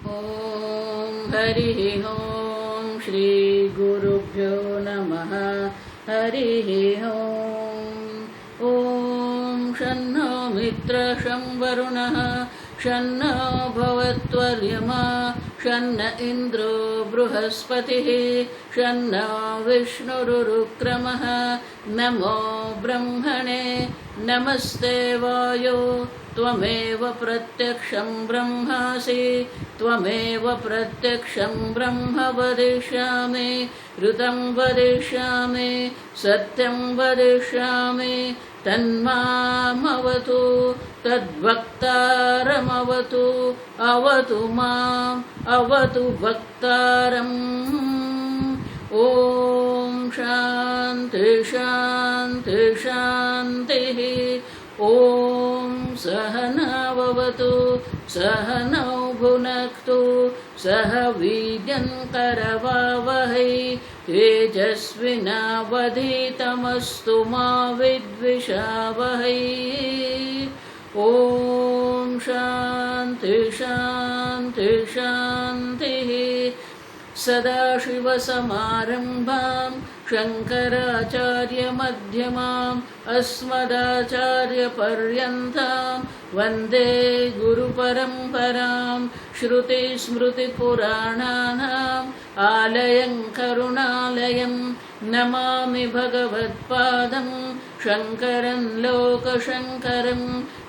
ओम हरि ओम श्री गुरुभ्यो नमः। हरि ओम शन्नो मित्र शं वरुणः शन्नो भवत्वर्यमा शन्न इन्द्रो बृहस्पतिः शन्नो विष्णुरुक्रमः। नमो ब्रह्मणे नमस्ते वायो त्वमेव प्रत्यक्षं ब्रह्मासि त्वमेव प्रत्यक्षं ब्रह्म वदिष्यामि ऋतं वदिष्यामि सत्यं वदिष्यामि तन्मामवतु तद्वक्तारमवतु अवतु माम् अवतु वक्तारम्। ॐ शान्ति शान्ति शान्तिः। ॐ सहनाववतु सहनौ भुनक्तु सह वीर्यङ्करवावहै तेजस्विनावधीतमस्तु मा विद्विषावहै। ॐ शान्ति शान्ति शान्तिः। सदाशिवसमारम्भां शङ्कराचार्यमध्यमाम् अस्मदाचार्यपर्यन्तां वन्दे गुरुपरम्परां। श्रुतिस्मृतिपुराणानाम् आलयं करुणालयं नमामि भगवत्पादं शङ्करं लोकशङ्करं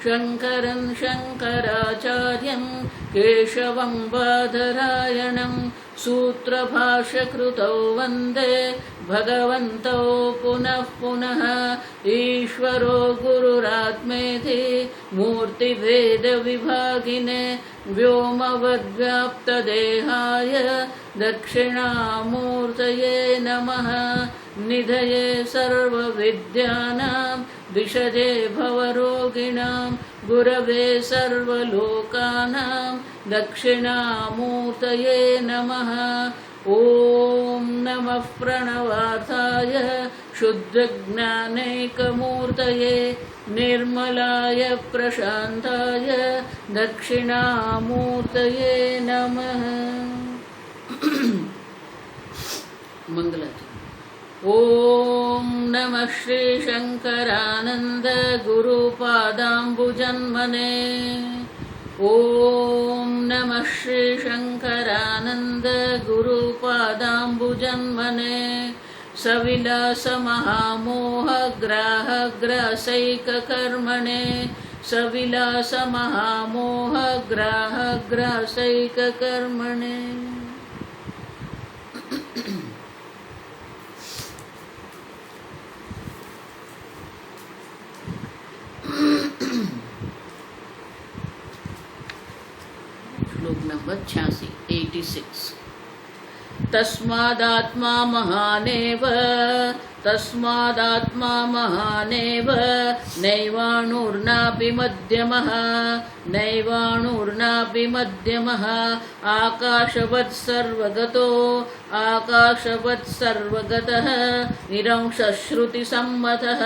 शङ्करं शङ्कराचार्यं केशवं बादरायणं सूत्रभाष्यकृतौ वन्दे भगवन्तौ पुनः पुनः। ईश्वरो गुरुरात्मेति मूर्तिभेदविभागिने व्योमवद्व्याप्तदेहाय दक्षिणामूर्तये नमः। निधये सर्वविद्यानां विषजे भवरोगिणां गुरवे सर्वलोकानां दक्षिणामूर्तये नमः। ॐ नमः प्रणवार्थाय शुद्धज्ञानैकमूर्तये निर्मलाय प्रशान्ताय दक्षिणामूर्तये नमः। मंगलाचरण। ॐ नमः श्री शंकरानंद गुरुपादाम्बुजन्मने। ॐ नमः श्री शंकरानंद गुरुपादाम्बुजन्मने। सविलास महामोह ग्राहग्रासैककर्मणे सविलास महामोह ग्राहग्रासैककर्मणे। श्लोक नंबर 86। तस्मादात्मा महानेव नैवाणुर्नापि मध्यमः आकाशवत् सर्वगतः निरंशश्रुतिसम्मतः।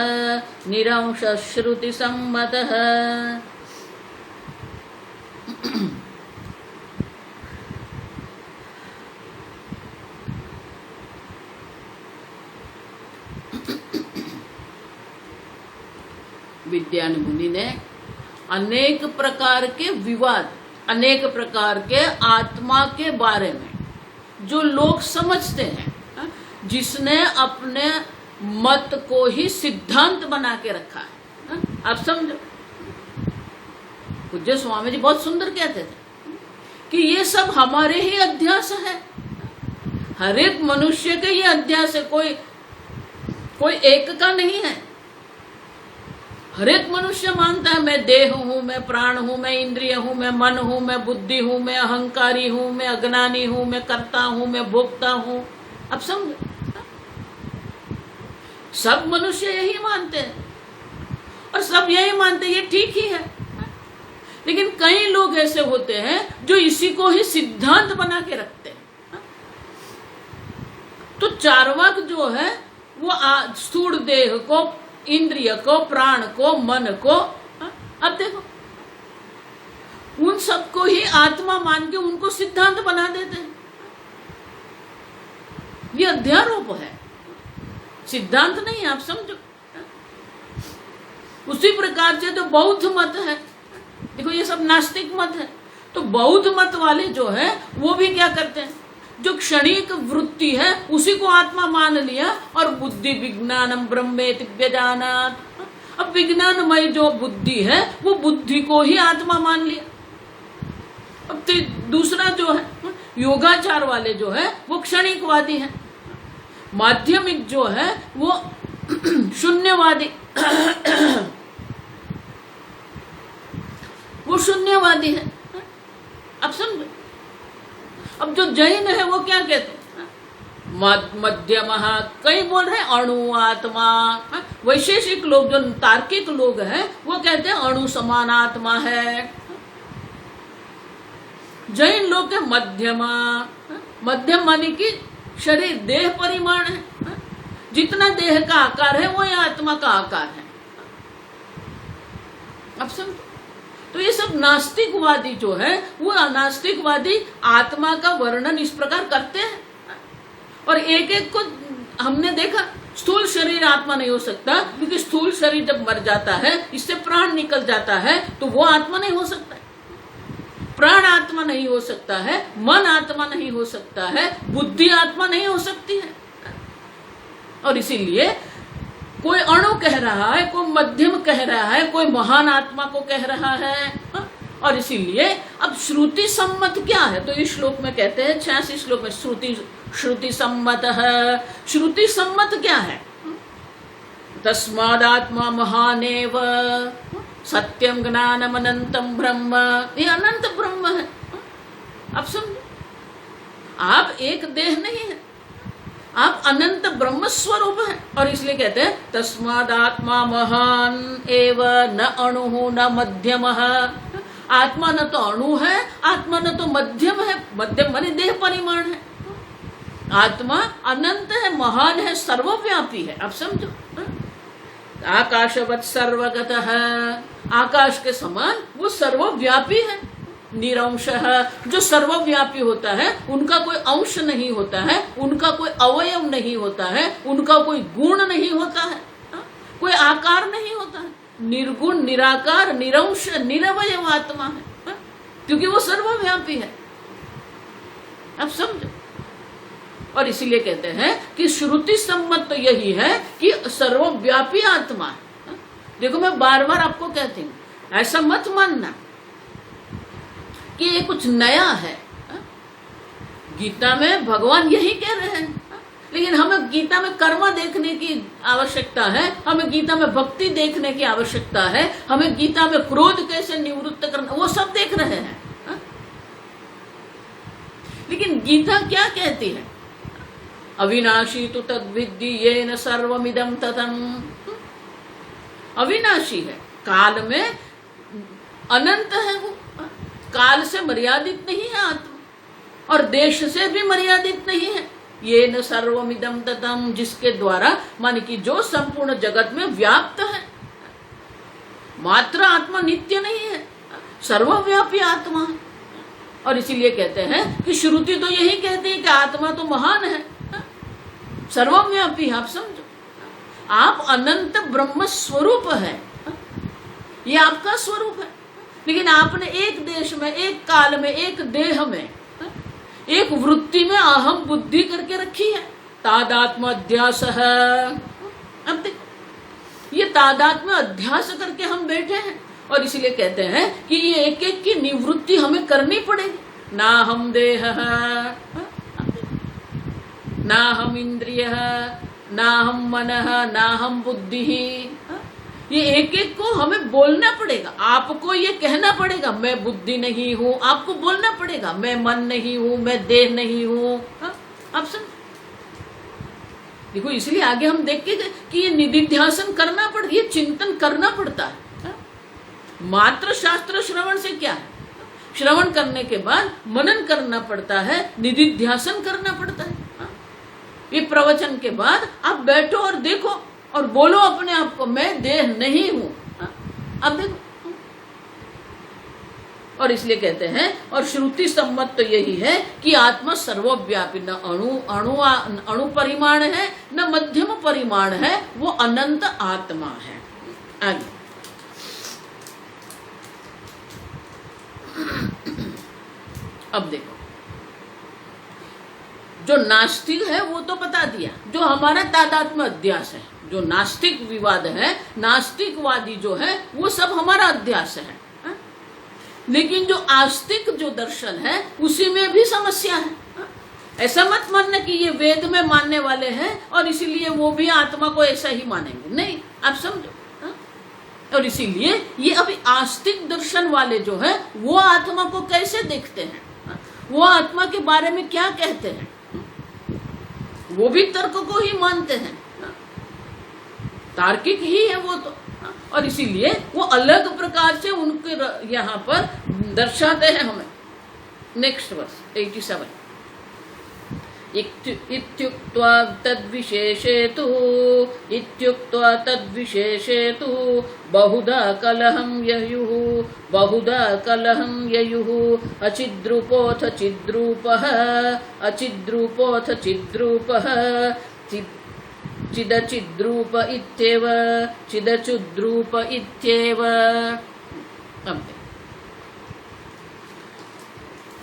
विद्यान मुनि ने अनेक प्रकार के विवाद, अनेक प्रकार के आत्मा के बारे में जो लोग समझते हैं, जिसने अपने मत को ही सिद्धांत बना के रखा है। आप समझो, पूज्य स्वामी जी बहुत सुंदर कहते थे कि ये सब हमारे ही अध्यास है। हर एक मनुष्य के ये अध्यास है, कोई एक का नहीं है। हर एक मनुष्य मानता है मैं देह हूं, मैं प्राण हूं, मैं इंद्रिय हूं, मैं मन हूं, मैं बुद्धि हूं, मैं अहंकारी हूं, मैं अज्ञानी हूं, मैं कर्ता हूं, मैं भोक्ता हूं। अब समझो, सब मनुष्य यही मानते हैं और सब यही मानते हैं ये ठीक ही है। लेकिन कई लोग ऐसे होते हैं जो इसी को ही सिद्धांत बना के रखते हैं। तो चार्वाक जो है वो स्थूल देह को, इंद्रिय को, प्राण को, मन को, अब देखो उन सबको ही आत्मा मान के उनको सिद्धांत बना देते हैं। ये अध्यारोप है, सिद्धांत नहीं, आप समझो। उसी प्रकार से तो बौद्ध मत है, देखो ये सब नास्तिक मत है। तो बौद्ध मत वाले जो है वो भी क्या करते हैं, जो क्षणिक वृत्ति है उसी को आत्मा मान लिया और बुद्धि विज्ञानम ब्रह्मेति व्यजानात्। अब विज्ञानमय जो बुद्धि है वो बुद्धि को ही आत्मा मान लिया। अब तो दूसरा जो है योगाचार वाले जो है वो क्षणिकवादी है, माध्यमिक जो है वो शून्यवादी वो शून्यवादी है। अब समझो, अब जो जैन है वो क्या कहते हैं, मध्यम, कई बोल रहे अणु आत्मा। वैशेषिक लोग जो तार्किक लोग हैं वो कहते हैं अणु समान आत्मा है। जैन लोग के मध्यम, मध्यम माने कि शरीर देह परिमाण है, जितना देह का आकार है वो आत्मा का आकार है। अब समझो, तो ये सब नास्तिकवादी जो है वो नास्तिकवादी आत्मा का वर्णन इस प्रकार करते हैं। और एक एक को हमने देखा, स्थूल शरीर आत्मा नहीं हो सकता, क्योंकि स्थूल शरीर जब मर जाता है इससे प्राण निकल जाता है तो वो आत्मा नहीं हो सकता। प्राण आत्मा नहीं हो सकता है, मन आत्मा नहीं हो सकता है, बुद्धि आत्मा नहीं हो सकती है। और इसीलिए कोई अणु कह रहा है, कोई मध्यम कह रहा है, कोई महान आत्मा को कह रहा है। और इसीलिए अब श्रुति सम्मत क्या है, तो इस श्लोक में कहते हैं 86 श्लोक में श्रुति सम्मत है। श्रुति सम्मत क्या है, तस्मादात्मा महानेव सत्यम ज्ञानम अनंतम ब्रह्म, ये अनंत ब्रह्म है। अब समझो, आप एक देह नहीं है, आप अनंत ब्रह्म स्वरूप है। और इसलिए कहते हैं तस्मादात्मा महान एव न अणु न मध्यम। आत्मा न तो अणु है, आत्मा न तो मध्यम है, मध्यम माने देह परिमाण है। आत्मा अनंत है, महान है, सर्वव्यापी है। अब समझो, आकाशवत् सर्वगतः, आकाश के समान वो सर्वव्यापी है। निरंशः, जो सर्वव्यापी होता है उनका कोई अंश नहीं होता है, उनका कोई अवयव नहीं होता है, उनका कोई गुण नहीं होता है, कोई आकार नहीं होता है। निर्गुण, निराकार, निरंश, निरवयव आत्मा है, क्योंकि वो सर्वव्यापी है। अब समझो, और इसीलिए कहते हैं कि श्रुति सम्मत तो यही है कि सर्वव्यापी आत्मा है। देखो मैं बार बार आपको कहती हूँ, ऐसा मत मानना कि ये कुछ नया है। गीता में भगवान यही कह रहे हैं, लेकिन हमें गीता में कर्म देखने की आवश्यकता है, हमें गीता में भक्ति देखने की आवश्यकता है, हमें गीता में क्रोध कैसे निवृत्त करना, वो सब देख रहे हैं। लेकिन गीता क्या कहती है, अविनाशी तु तद्विद्धि येन सर्वमिदं ततं। अविनाशी है, काल में अनंत है, वो काल से मर्यादित नहीं है आत्मा, और देश से भी मर्यादित नहीं है। येन सर्वमिदं ततं, जिसके द्वारा माने कि जो संपूर्ण जगत में व्याप्त है। मात्र आत्मा नित्य नहीं है, सर्वव्यापी आत्मा। और इसीलिए कहते हैं कि श्रुति तो यही कहती है कि आत्मा तो महान है, सर्वव्यापी। आप समझो, आप अनंत ब्रह्म स्वरूप है, ये आपका स्वरूप है। लेकिन आपने एक देश में, एक काल में, एक देह में, एक वृत्ति में अहम बुद्धि करके रखी है, तादात्म अध्यास है। अब देखो, ये तादात्म अध्यास करके हम बैठे हैं। और इसीलिए कहते हैं कि ये एक एक की निवृत्ति हमें करनी पड़ेगी। ना हम देह, ना हम इंद्रिय, ना हम मन, ना हम बुद्धि। ये एक एक को हमें बोलना पड़ेगा। आपको ये कहना पड़ेगा मैं बुद्धि नहीं हूँ, आपको बोलना पड़ेगा मैं मन नहीं हूँ, मैं देह नहीं हूँ। आप समझ, देखो इसलिए आगे हम देखेंगे कि ये निधिध्यासन करना पड़ता, ये चिंतन करना पड़ता है। मात्र शास्त्र श्रवण से क्या है, श्रवण करने के बाद मनन करना पड़ता है, निधिध्यासन करना पड़ता है। ये प्रवचन के बाद आप बैठो और देखो और बोलो अपने आप को मैं देह नहीं हूं। अब देखो, और इसलिए कहते हैं, और श्रुति सम्मत तो यही है कि आत्मा सर्वव्यापी, न अणु परिमाण है, न मध्यम परिमाण है, वो अनंत आत्मा है। आगे अब देखो, जो नास्तिक है वो तो बता दिया, जो हमारा तादात्म्य अध्यास है, जो नास्तिक विवाद है, नास्तिकवादी जो है वो सब हमारा अध्यास है। लेकिन जो आस्तिक जो दर्शन है उसी में भी समस्या है। ऐसा मत मानना कि ये वेद में मानने वाले हैं और इसीलिए वो भी आत्मा को ऐसा ही मानेंगे, नहीं, आप समझो। और इसीलिए ये अभी आस्तिक दर्शन वाले जो है वो आत्मा को कैसे देखते हैं, वो आत्मा के बारे में क्या कहते हैं, वो भी तर्क को ही मानते हैं, तार्किक ही है वो तो। और इसीलिए वो अलग प्रकार से उनके यहाँ पर दर्शाते हैं हमें। नेक्स्ट वर्स 87, इत्युक्त्वा तद्विशेषेतु बहुधा कलहं ययुः अचिद्रूपोऽथ चिद्रूपः चिदचिद्रूप इत्येव चिदचिद्रूप इत्येव।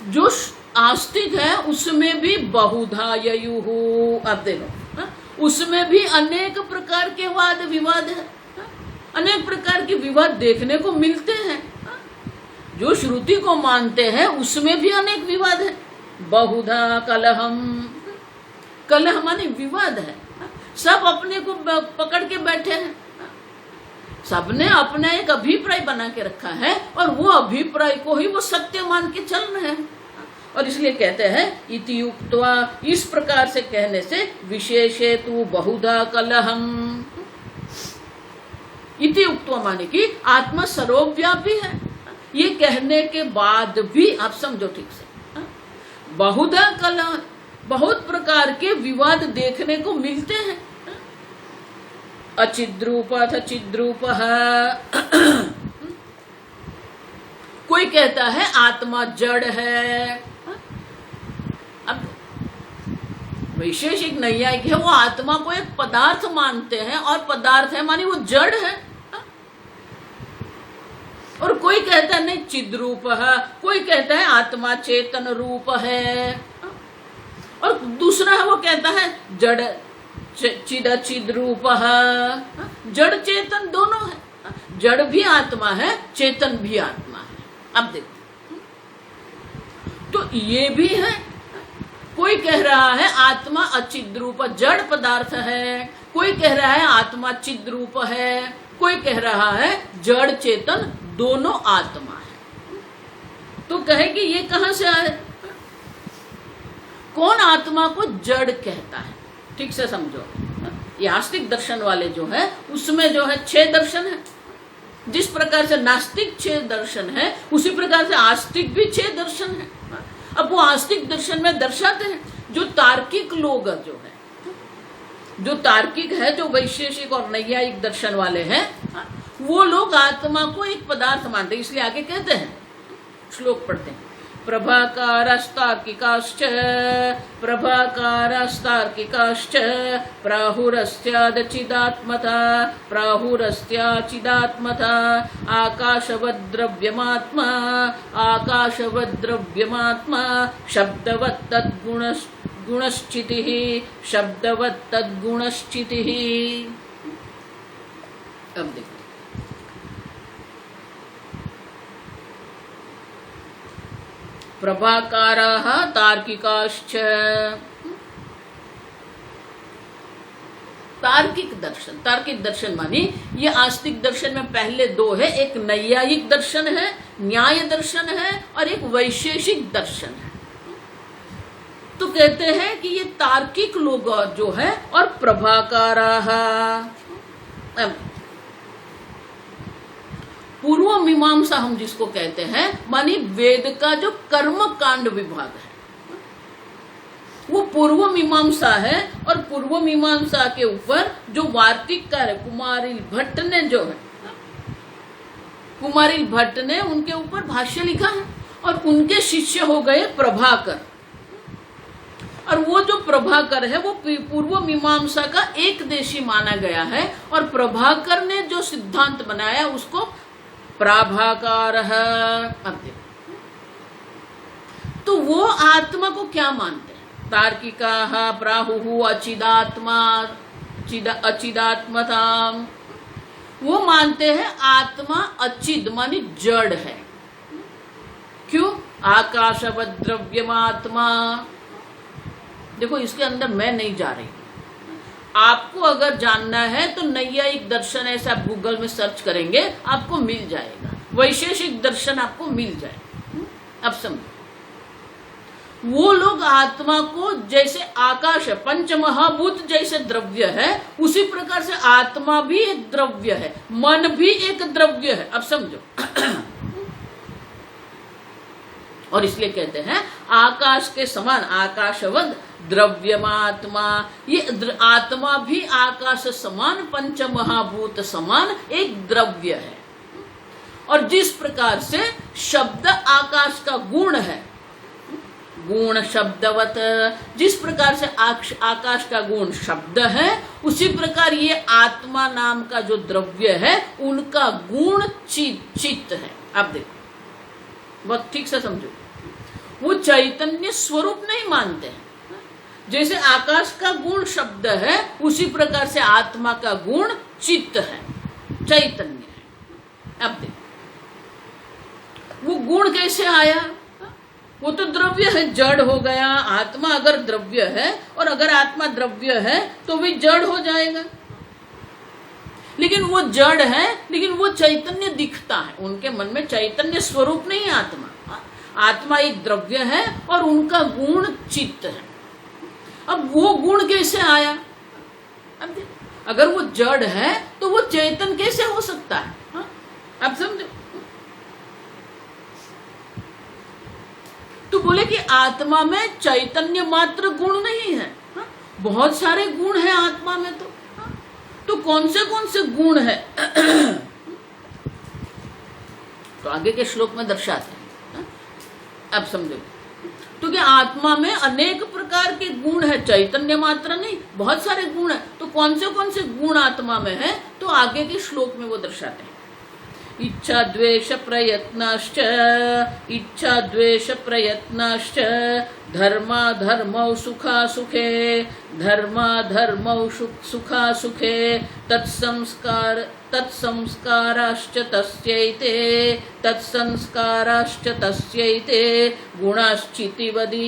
जो आस्तिक है उसमें भी बहुधा ययुः, अब देखो, उसमें भी अनेक प्रकार के वाद विवाद है, अनेक प्रकार के विवाद देखने को मिलते हैं। जो श्रुति को मानते हैं उसमें भी अनेक विवाद है। बहुधा कलहम, कलह माने विवाद है, सब अपने को पकड़ के बैठे हैं, सबने अपना एक अभिप्राय बना के रखा है और वो अभिप्राय को ही वो सत्य मान के चल रहे हैं। और इसलिए कहते हैं इति उक्त्वा, इस प्रकार से कहने से विशेषेतु बहुधा कलहम। इति उक्त्वा माने कि आत्मा सर्वव्यापी है, ये कहने के बाद भी आप समझो ठीक से, बहुधा कलह, बहुत प्रकार के विवाद देखने को मिलते हैं। अचिद्रूप अथ चिद्रूप, कोई कहता है आत्मा जड़ है। अब विशेष एक नैयायिक है, वो आत्मा को एक पदार्थ मानते हैं और पदार्थ है मानी वो जड़ है। और कोई कहता है नहीं चिद्रूप है, कोई कहता है आत्मा चेतन रूप है, और दूसरा है वो कहता है जड़ चिद रूप है। जड़ चेतन दोनों है, जड़ भी आत्मा है, चेतन भी आत्मा है। अब देखो, तो ये भी है, कोई कह रहा है आत्मा अचिद रूप जड़ पदार्थ है, कोई कह रहा है आत्मा चिद रूप है, कोई कह रहा है जड़ चेतन दोनों आत्मा है। तो कहे कि ये कहां से आए, कौन आत्मा को जड़ कहता है? ठीक से समझो, ये आस्तिक दर्शन वाले जो है उसमें जो है 6 दर्शन है। जिस प्रकार से नास्तिक 6 दर्शन है उसी प्रकार से आस्तिक भी 6 दर्शन है। अब वो आस्तिक दर्शन में दर्शाते हैं, जो तार्किक लोग जो है, जो तार्किक है, जो वैशेषिक और नैयायिक दर्शन वाले हैं, वो लोग आत्मा को एक पदार्थ मानते हैं। इसलिए आगे कहते हैं, श्लोक पढ़ते हैं, प्रभाकारास्तार्किकाश्च प्राहुरस्त्याचिदात्मता आकाशवद्द्रव्यमात्मा शब्दवत्तद्गुणश्चितिः। अब देखो, प्रभाकाराः तार्किकाश्च, तार्किक दर्शन, तार्किक दर्शन मानी ये आस्तिक दर्शन में पहले 2 है, एक नैयायिक दर्शन है, न्याय दर्शन है, और एक वैशेषिक दर्शन है। तो कहते हैं कि ये तार्किक लोग जो है और प्रभाकाराः, पूर्व मीमांसा हम जिसको कहते हैं, मानी वेद का जो कर्म कांड विभाग है वो पूर्व मीमांसा है। और पूर्व मीमांसा के ऊपर जो वार्तिककार कुमारी भट्ट ने जो है कुमारी भट्ट ने उनके ऊपर भाष्य लिखा है और उनके शिष्य हो गए प्रभाकर। और वो जो प्रभाकर है वो पूर्व मीमांसा का एक देशी माना गया है और प्रभाकर ने जो सिद्धांत बनाया उसको प्राभाकार है। अब देखो, तो वो आत्मा को क्या मानते हैं? तार्किका प्राहुहु अचिदात्मा अचिदात्मताम। वो मानते हैं आत्मा अचिद मानी जड़ है। क्यों? आकाशवद द्रव्यमात्मा। देखो, इसके अंदर मैं नहीं जा रही। आपको अगर जानना है तो नैयायिक दर्शन ऐसे आप गूगल में सर्च करेंगे, आपको मिल जाएगा। वैशेषिक दर्शन आपको मिल जाएगा। अब समझो, वो लोग आत्मा को जैसे आकाश है, पंच महाभूत जैसे द्रव्य है, उसी प्रकार से आत्मा भी एक द्रव्य है, मन भी एक द्रव्य है। अब समझो और इसलिए कहते हैं आकाश के समान, आकाशवद द्रव्यमात्मा। ये आत्मा भी आकाश समान, पंच महाभूत समान एक द्रव्य है। और जिस प्रकार से शब्द आकाश का गुण है, गुण शब्दवत, जिस प्रकार से आकाश का गुण शब्द है, उसी प्रकार ये आत्मा नाम का जो द्रव्य है उनका गुण चित्त है। अब देखो, बहुत ठीक से समझो, वो चैतन्य स्वरूप नहीं मानते हैं। जैसे आकाश का गुण शब्द है, उसी प्रकार से आत्मा का गुण चित्त है, चैतन्य है। अब देखो, वो गुण कैसे आया? वो तो द्रव्य है, जड़ हो गया। आत्मा अगर द्रव्य है और अगर आत्मा द्रव्य है तो भी जड़ हो जाएगा। लेकिन वो जड़ है, लेकिन वो चैतन्य दिखता है। उनके मन में चैतन्य स्वरूप नहीं है आत्मा। आत्मा एक द्रव्य है और उनका गुण चित्त है। अब वो गुण कैसे आया? अब अगर वो जड़ है तो वो चेतन कैसे हो सकता है? अब समझो। तो बोले कि आत्मा में चैतन्य मात्र गुण नहीं है, बहुत सारे गुण हैं आत्मा में। तो कौन से गुण है? तो आगे के श्लोक में दर्शाते हैं। अब समझो, तो क्या आत्मा में अनेक प्रकार के गुण है, चैतन्य मात्र नहीं, बहुत सारे गुण है। तो कौन से गुण आत्मा में है? तो आगे के श्लोक में वो दर्शाते हैं। इच्छा द्वेष प्रयत्नश्च, इच्छा द्वेष प्रयत्नश्च, धर्माधर्मौ सुखासुखे, धर्माधर्मौ सुखासुखे, तत्संस्काराश्च तस्यैते, तत्संस्काराश्च तस्यैते, गुणाश्चितिवदीरिताः,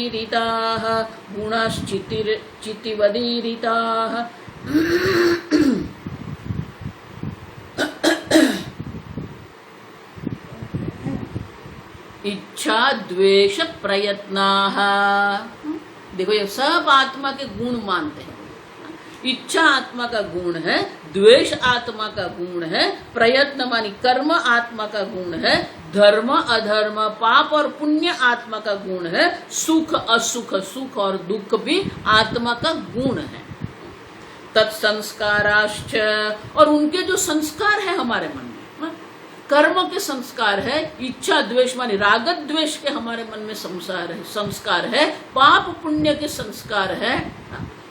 गुणाश्चितिवदीरिताः। इच्छा द्वेष प्रयत्नाः। देखो, ये सब आत्मा के गुण मानते हैं। इच्छा आत्मा का गुण है, द्वेष आत्मा का गुण है, प्रयत्न मानी कर्म आत्मा का गुण है, धर्म अधर्म पाप और पुण्य आत्मा का गुण है, सुख असुख, सुख और दुख भी आत्मा का गुण है। तत्संस्काराश्च, और उनके जो संस्कार है हमारे मन में, कर्म के संस्कार है, इच्छा द्वेष मानी राग द्वेष के हमारे मन में संस्कार है, पाप पुण्य के संस्कार है।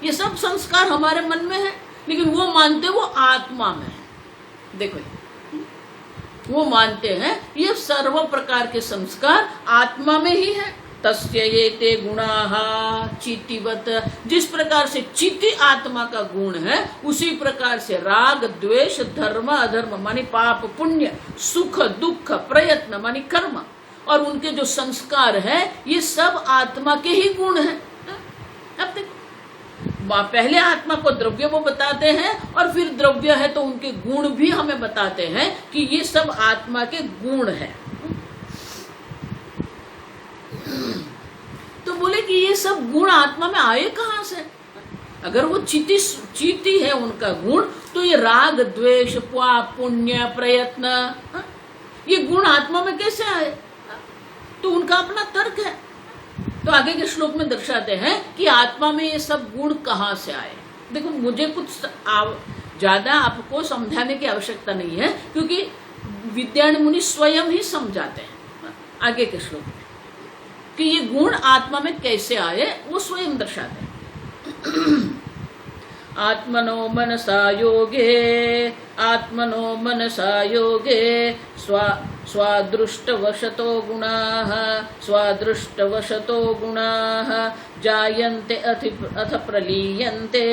ये सब संस्कार हमारे मन में है, लेकिन वो मानते वो आत्मा में है। देखो, वो मानते हैं ये सर्व प्रकार के संस्कार आत्मा में ही है। तस्य एते गुणाः चितिवत, जिस प्रकार से चिति आत्मा का गुण है, उसी प्रकार से राग द्वेष धर्म अधर्म मानी पाप पुण्य, सुख दुख प्रयत्न मानी कर्म, और उनके जो संस्कार है ये सब आत्मा के ही गुण हैं। अब देखो, पहले आत्मा को द्रव्य वो बताते हैं और फिर द्रव्य है तो उनके गुण भी हमें बताते हैं कि ये सब आत्मा के गुण हैं। तो बोले कि ये सब गुण आत्मा में आए कहां से? अगर वो चीति है उनका गुण, तो ये राग द्वेष पाप पुण्य प्रयत्न, ये गुण आत्मा में कैसे आए? तो उनका अपना तर्क है। तो आगे के श्लोक में दर्शाते हैं कि आत्मा में ये सब गुण कहां से आए। देखो, मुझे कुछ ज्यादा आपको समझाने की आवश्यकता नहीं है, क्योंकि विद्यायन मुनि स्वयं ही समझाते हैं आगे के श्लोक में कि ये गुण आत्मा में कैसे आए, वो स्वयं दर्शाते हैं। आत्मनो मनसा योगे स्वादृष्टवशतो गुणाः जायन्ते अथ प्रलीयन्ते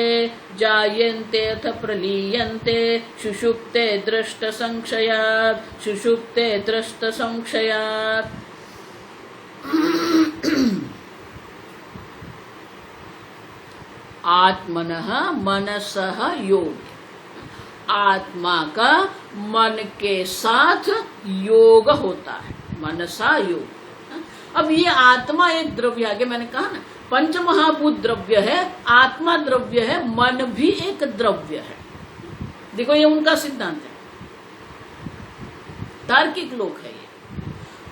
सुषुप्ते दृष्टसंशयात् आत्मनः मनसः योग, आत्मा का मन के साथ योग होता है, मनसा योग। अब ये आत्मा एक द्रव्य, आगे मैंने कहा ना पंच महाभूत द्रव्य है, आत्मा द्रव्य है, मन भी एक द्रव्य है। देखो ये उनका सिद्धांत है, तार्किक लोग है ये।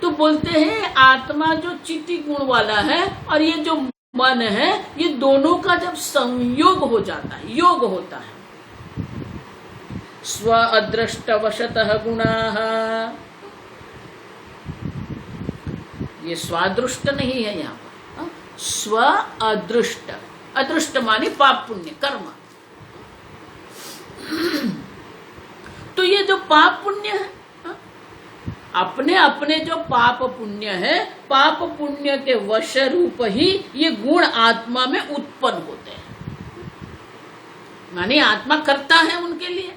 तो बोलते हैं आत्मा जो चित्ती गुण वाला है और ये जो मन है, ये दोनों का जब संयोग हो जाता है, योग होता है, स्व अदृष्टवशतः गुणाः, ये स्वादृष्ट नहीं है यहाँ पर, स्व अदृष्ट, अदृष्ट माने पाप पुण्य कर्म। तो ये जो पाप पुण्य है, अपने अपने जो पाप पुण्य है, पाप पुण्य के वश रूप ही ये गुण आत्मा में उत्पन्न होते हैं, माने आत्मा करता है उनके लिए।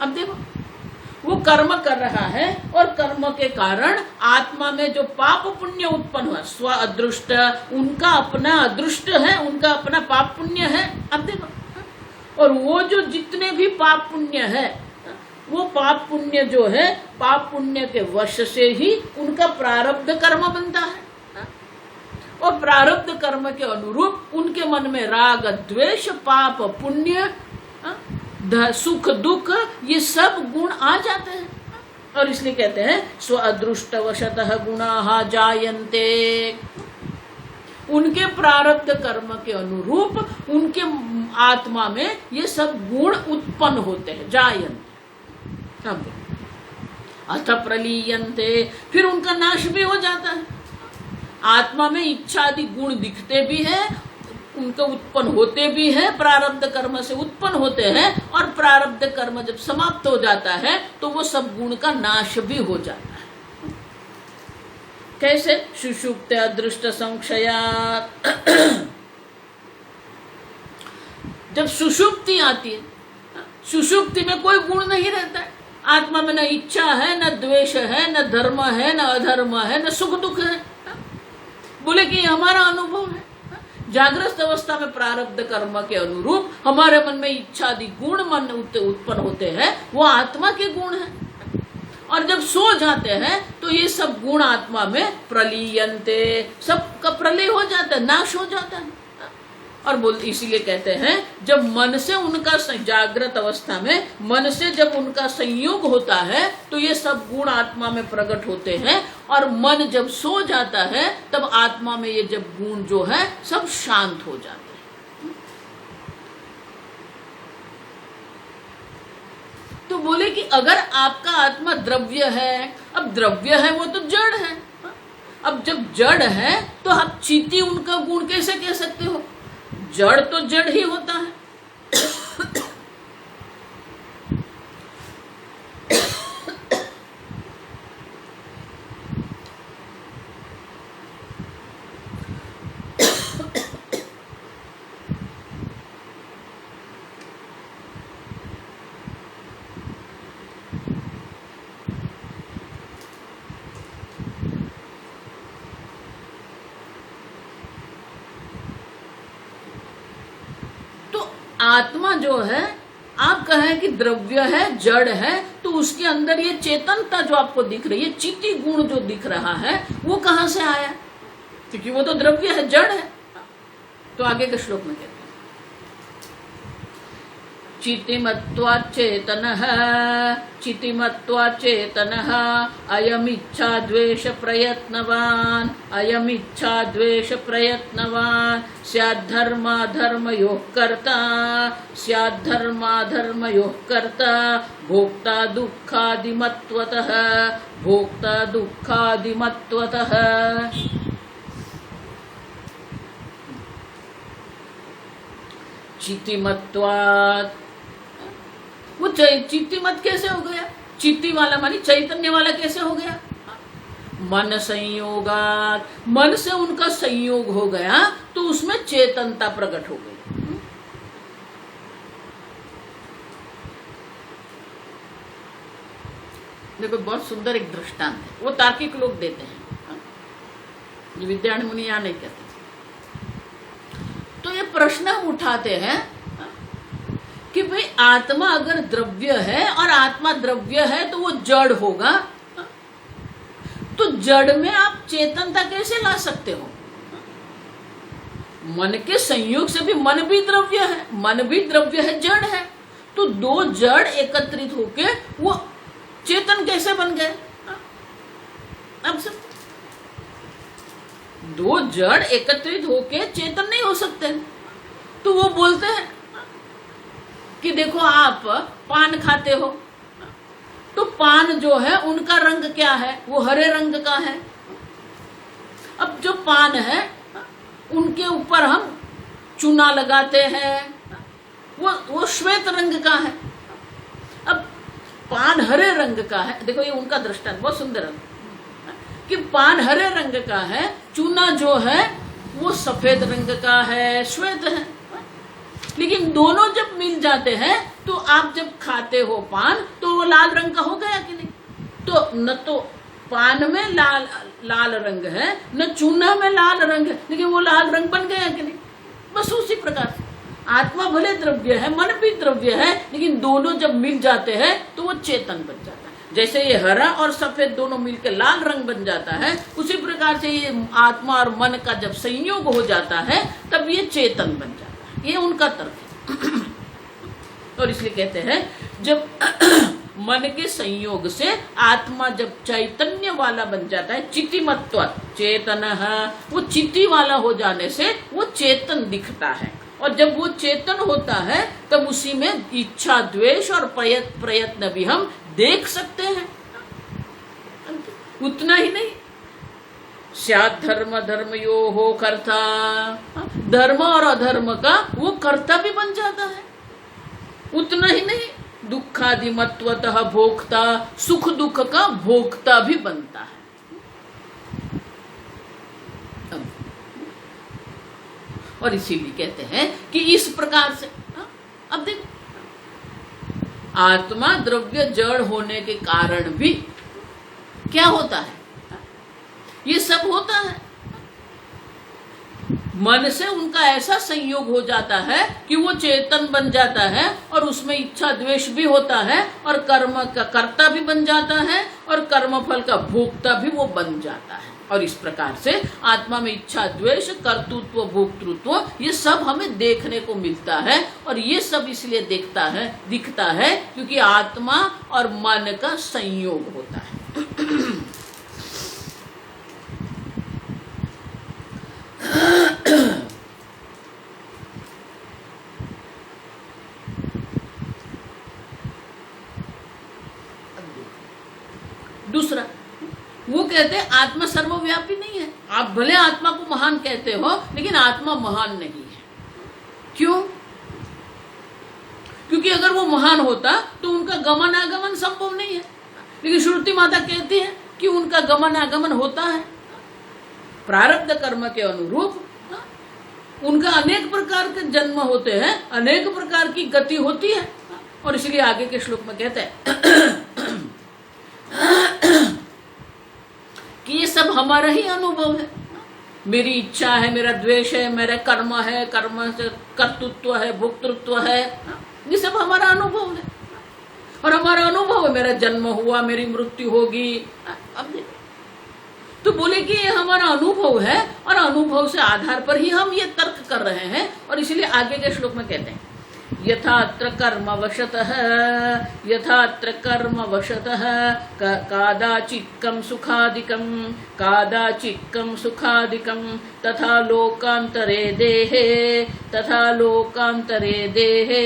अब देखो वो कर्म कर रहा है और कर्म के कारण आत्मा में जो पाप पुण्य उत्पन्न हुआ, स्व अदृष्ट, उनका अपना अदृष्ट है, उनका अपना पाप पुण्य है। अब देखो, और वो जो जितने भी पाप पुण्य है, वो पाप पुण्य जो है, पाप पुण्य के वश से ही उनका प्रारब्ध कर्म बनता है, और प्रारब्ध कर्म के अनुरूप उनके मन में राग द्वेष पाप पुण्य सुख दुख ये सब गुण आ जाते हैं। और इसलिए कहते हैं स्व अदृष्टवशतः गुणाः जायन्ते, उनके प्रारब्ध कर्म के अनुरूप उनके आत्मा में ये सब गुण उत्पन्न होते हैं, जायन्ते। अथ प्रलीयन्ते, फिर उनका नाश भी हो जाता है। आत्मा में इच्छा आदि गुण दिखते भी है, उनके उत्पन्न होते भी है, प्रारब्ध कर्म से उत्पन्न होते हैं, और प्रारब्ध कर्म जब समाप्त हो जाता है तो वो सब गुण का नाश भी हो जाता है। कैसे? सुषुप्त अदृष्ट संशयात्, जब सुषुप्ति आती है, सुषुप्ति में कोई गुण नहीं रहता है, आत्मा में न इच्छा है, न द्वेष है, न धर्म है, न अधर्म है, न सुख दुख है। बोले कि हमारा अनुभव है, जागृत अवस्था में प्रारब्ध कर्म के अनुरूप हमारे मन में इच्छा आदि गुण मन उत्पन्न होते हैं, वो आत्मा के गुण हैं। और जब सो जाते हैं तो ये सब गुण आत्मा में प्रलीयन्ते, सबका प्रलय हो जाता है, नाश हो जाता है। और इसीलिए कहते हैं जब मन से उनका जागृत अवस्था में मन से जब उनका संयोग होता है तो ये सब गुण आत्मा में प्रकट होते हैं, और मन जब सो जाता है तब आत्मा में ये जब गुण जो है सब शांत हो जाते हैं। तो बोले कि अगर आपका आत्मा द्रव्य है, अब द्रव्य है वो तो जड़ है, अब जब जड़ है तो आप चीटी उनका गुण कैसे कह सकते हो? जड़ तो जड़ ही होता है। आत्मा जो है, आप कहें कि द्रव्य है, जड़ है, तो उसके अंदर ये चेतनता जो आपको दिख रही है, चित्ती गुण जो दिख रहा है, वो कहां से आया? क्योंकि वो तो द्रव्य है, जड़ है। तो आगे के श्लोक में कहते हैं चितिमत्वात् चेतनः चितिमत्वात् चेतनः अयमिच्छा द्वेष प्रयत्नवान् अयमिच्छा द्वेष प्रयत्नवान् स्याद्धर्माधर्मयोः कर्ता स्याद्धर्माधर्मयोः कर्ता भोक्ता दुःखादिमत्वतः भोक्ता दुःखादिमत्वतः। चितिमत्वात्, वो चितिमत कैसे हो गया? चिति वाला मानी चैतन्य वाला कैसे हो गया? मन संयोगात, मन से उनका संयोग हो गया तो उसमें चेतनता प्रकट हो गई। देखो बहुत सुंदर एक दृष्टांत है, वो तार्किक लोग देते हैं, ये विद्यारण्य मुनि यहाँ नहीं कहते। तो ये प्रश्न उठाते हैं कि भाई आत्मा अगर द्रव्य है और आत्मा द्रव्य है तो वो जड़ होगा, तो जड़ में आप चेतनता कैसे ला सकते हो? मन के संयोग से भी मन भी द्रव्य है, मन भी द्रव्य है, जड़ है, तो दो जड़ एकत्रित होके वो चेतन कैसे बन गए? अब सब दो जड़ एकत्रित होके चेतन नहीं हो सकते। तो वो बोलते हैं कि देखो आप पान खाते हो, तो पान जो है उनका रंग क्या है? वो हरे रंग का है। अब जो पान है उनके ऊपर हम चूना लगाते हैं, वो श्वेत रंग का है। अब पान हरे रंग का है, देखो ये उनका दृष्टांत बहुत सुंदर है कि पान हरे रंग का है, चूना जो है वो सफेद रंग का है, श्वेत है। लेकिन दोनों जब मिल जाते हैं तो आप जब खाते हो पान तो वो लाल रंग का हो गया कि नहीं? तो न तो पान में लाल रंग है, न चूना में लाल रंग है, लेकिन वो लाल रंग बन गया कि नहीं? बस उसी प्रकार आत्मा भले द्रव्य है, मन भी द्रव्य है, लेकिन दोनों जब मिल जाते हैं तो वो चेतन बन जाता है। जैसे ये हरा और सफेद दोनों मिलकर लाल रंग बन जाता है, उसी प्रकार से ये आत्मा और मन का जब संयोग हो जाता है तब ये चेतन बन जाता है। ये उनका तर्क है। और इसलिए कहते हैं जब मन के संयोग से आत्मा जब चैतन्य वाला बन जाता है, चितिमत्वात् चेतनः, वो चिति वाला हो जाने से वो चेतन दिखता है। और जब वो चेतन होता है तब उसी में इच्छा द्वेष और प्रयत्न भी हम देख सकते हैं। उतना ही नहीं, स्यात् धर्म धर्मयोः कर्ता, धर्म और अधर्म का वो कर्ता भी बन जाता है। उतना ही नहीं, दुःखादिमत्वतः भोक्ता, सुख दुख का भोक्ता भी बनता है। और इसीलिए कहते हैं कि इस प्रकार से अब देखो, आत्मा द्रव्य जड़ होने के कारण भी क्या होता है? ये सब होता है। मन से उनका ऐसा संयोग हो जाता है कि वो चेतन बन जाता है और उसमें इच्छा द्वेष भी होता है और कर्म का कर्ता भी बन जाता है और कर्म फल का भोक्ता भी वो बन जाता है। और इस प्रकार से आत्मा में इच्छा द्वेष, कर्तृत्व, भोक्तृत्व ये सब हमें देखने को मिलता है। और ये सब इसलिए दिखता है क्योंकि आत्मा और मन का संयोग होता है। दूसरा, वो कहते हैं आत्मा सर्वव्यापी नहीं है। आप भले आत्मा को महान कहते हो, लेकिन आत्मा महान नहीं है। क्यों? क्योंकि अगर वो महान होता तो उनका गमन आगमन संभव नहीं है। लेकिन श्रुति माता कहती है कि उनका गमन आगमन होता है। प्रारब्ध कर्म के अनुरूप उनका अनेक प्रकार के जन्म होते हैं, अनेक प्रकार की गति होती है। और इसलिए आगे के श्लोक में कहते हैं कि ये सब हमारा ही अनुभव है। मेरी इच्छा है, मेरा द्वेष है, मेरा कर्म है, कर्म से कर्तृत्व है, भोक्तृत्व है, ये सब हमारा अनुभव है। और हमारा अनुभव है, मेरा जन्म हुआ, मेरी मृत्यु होगी। अब तो बोले कि ये हमारा अनुभव है और अनुभव से आधार पर ही हम ये तर्क कर रहे हैं। और इसीलिए आगे के श्लोक में कहते हैं यथात्र कर्मवशतः कादाचिक्कं सुखादिकं तथा लोकांतरे देहे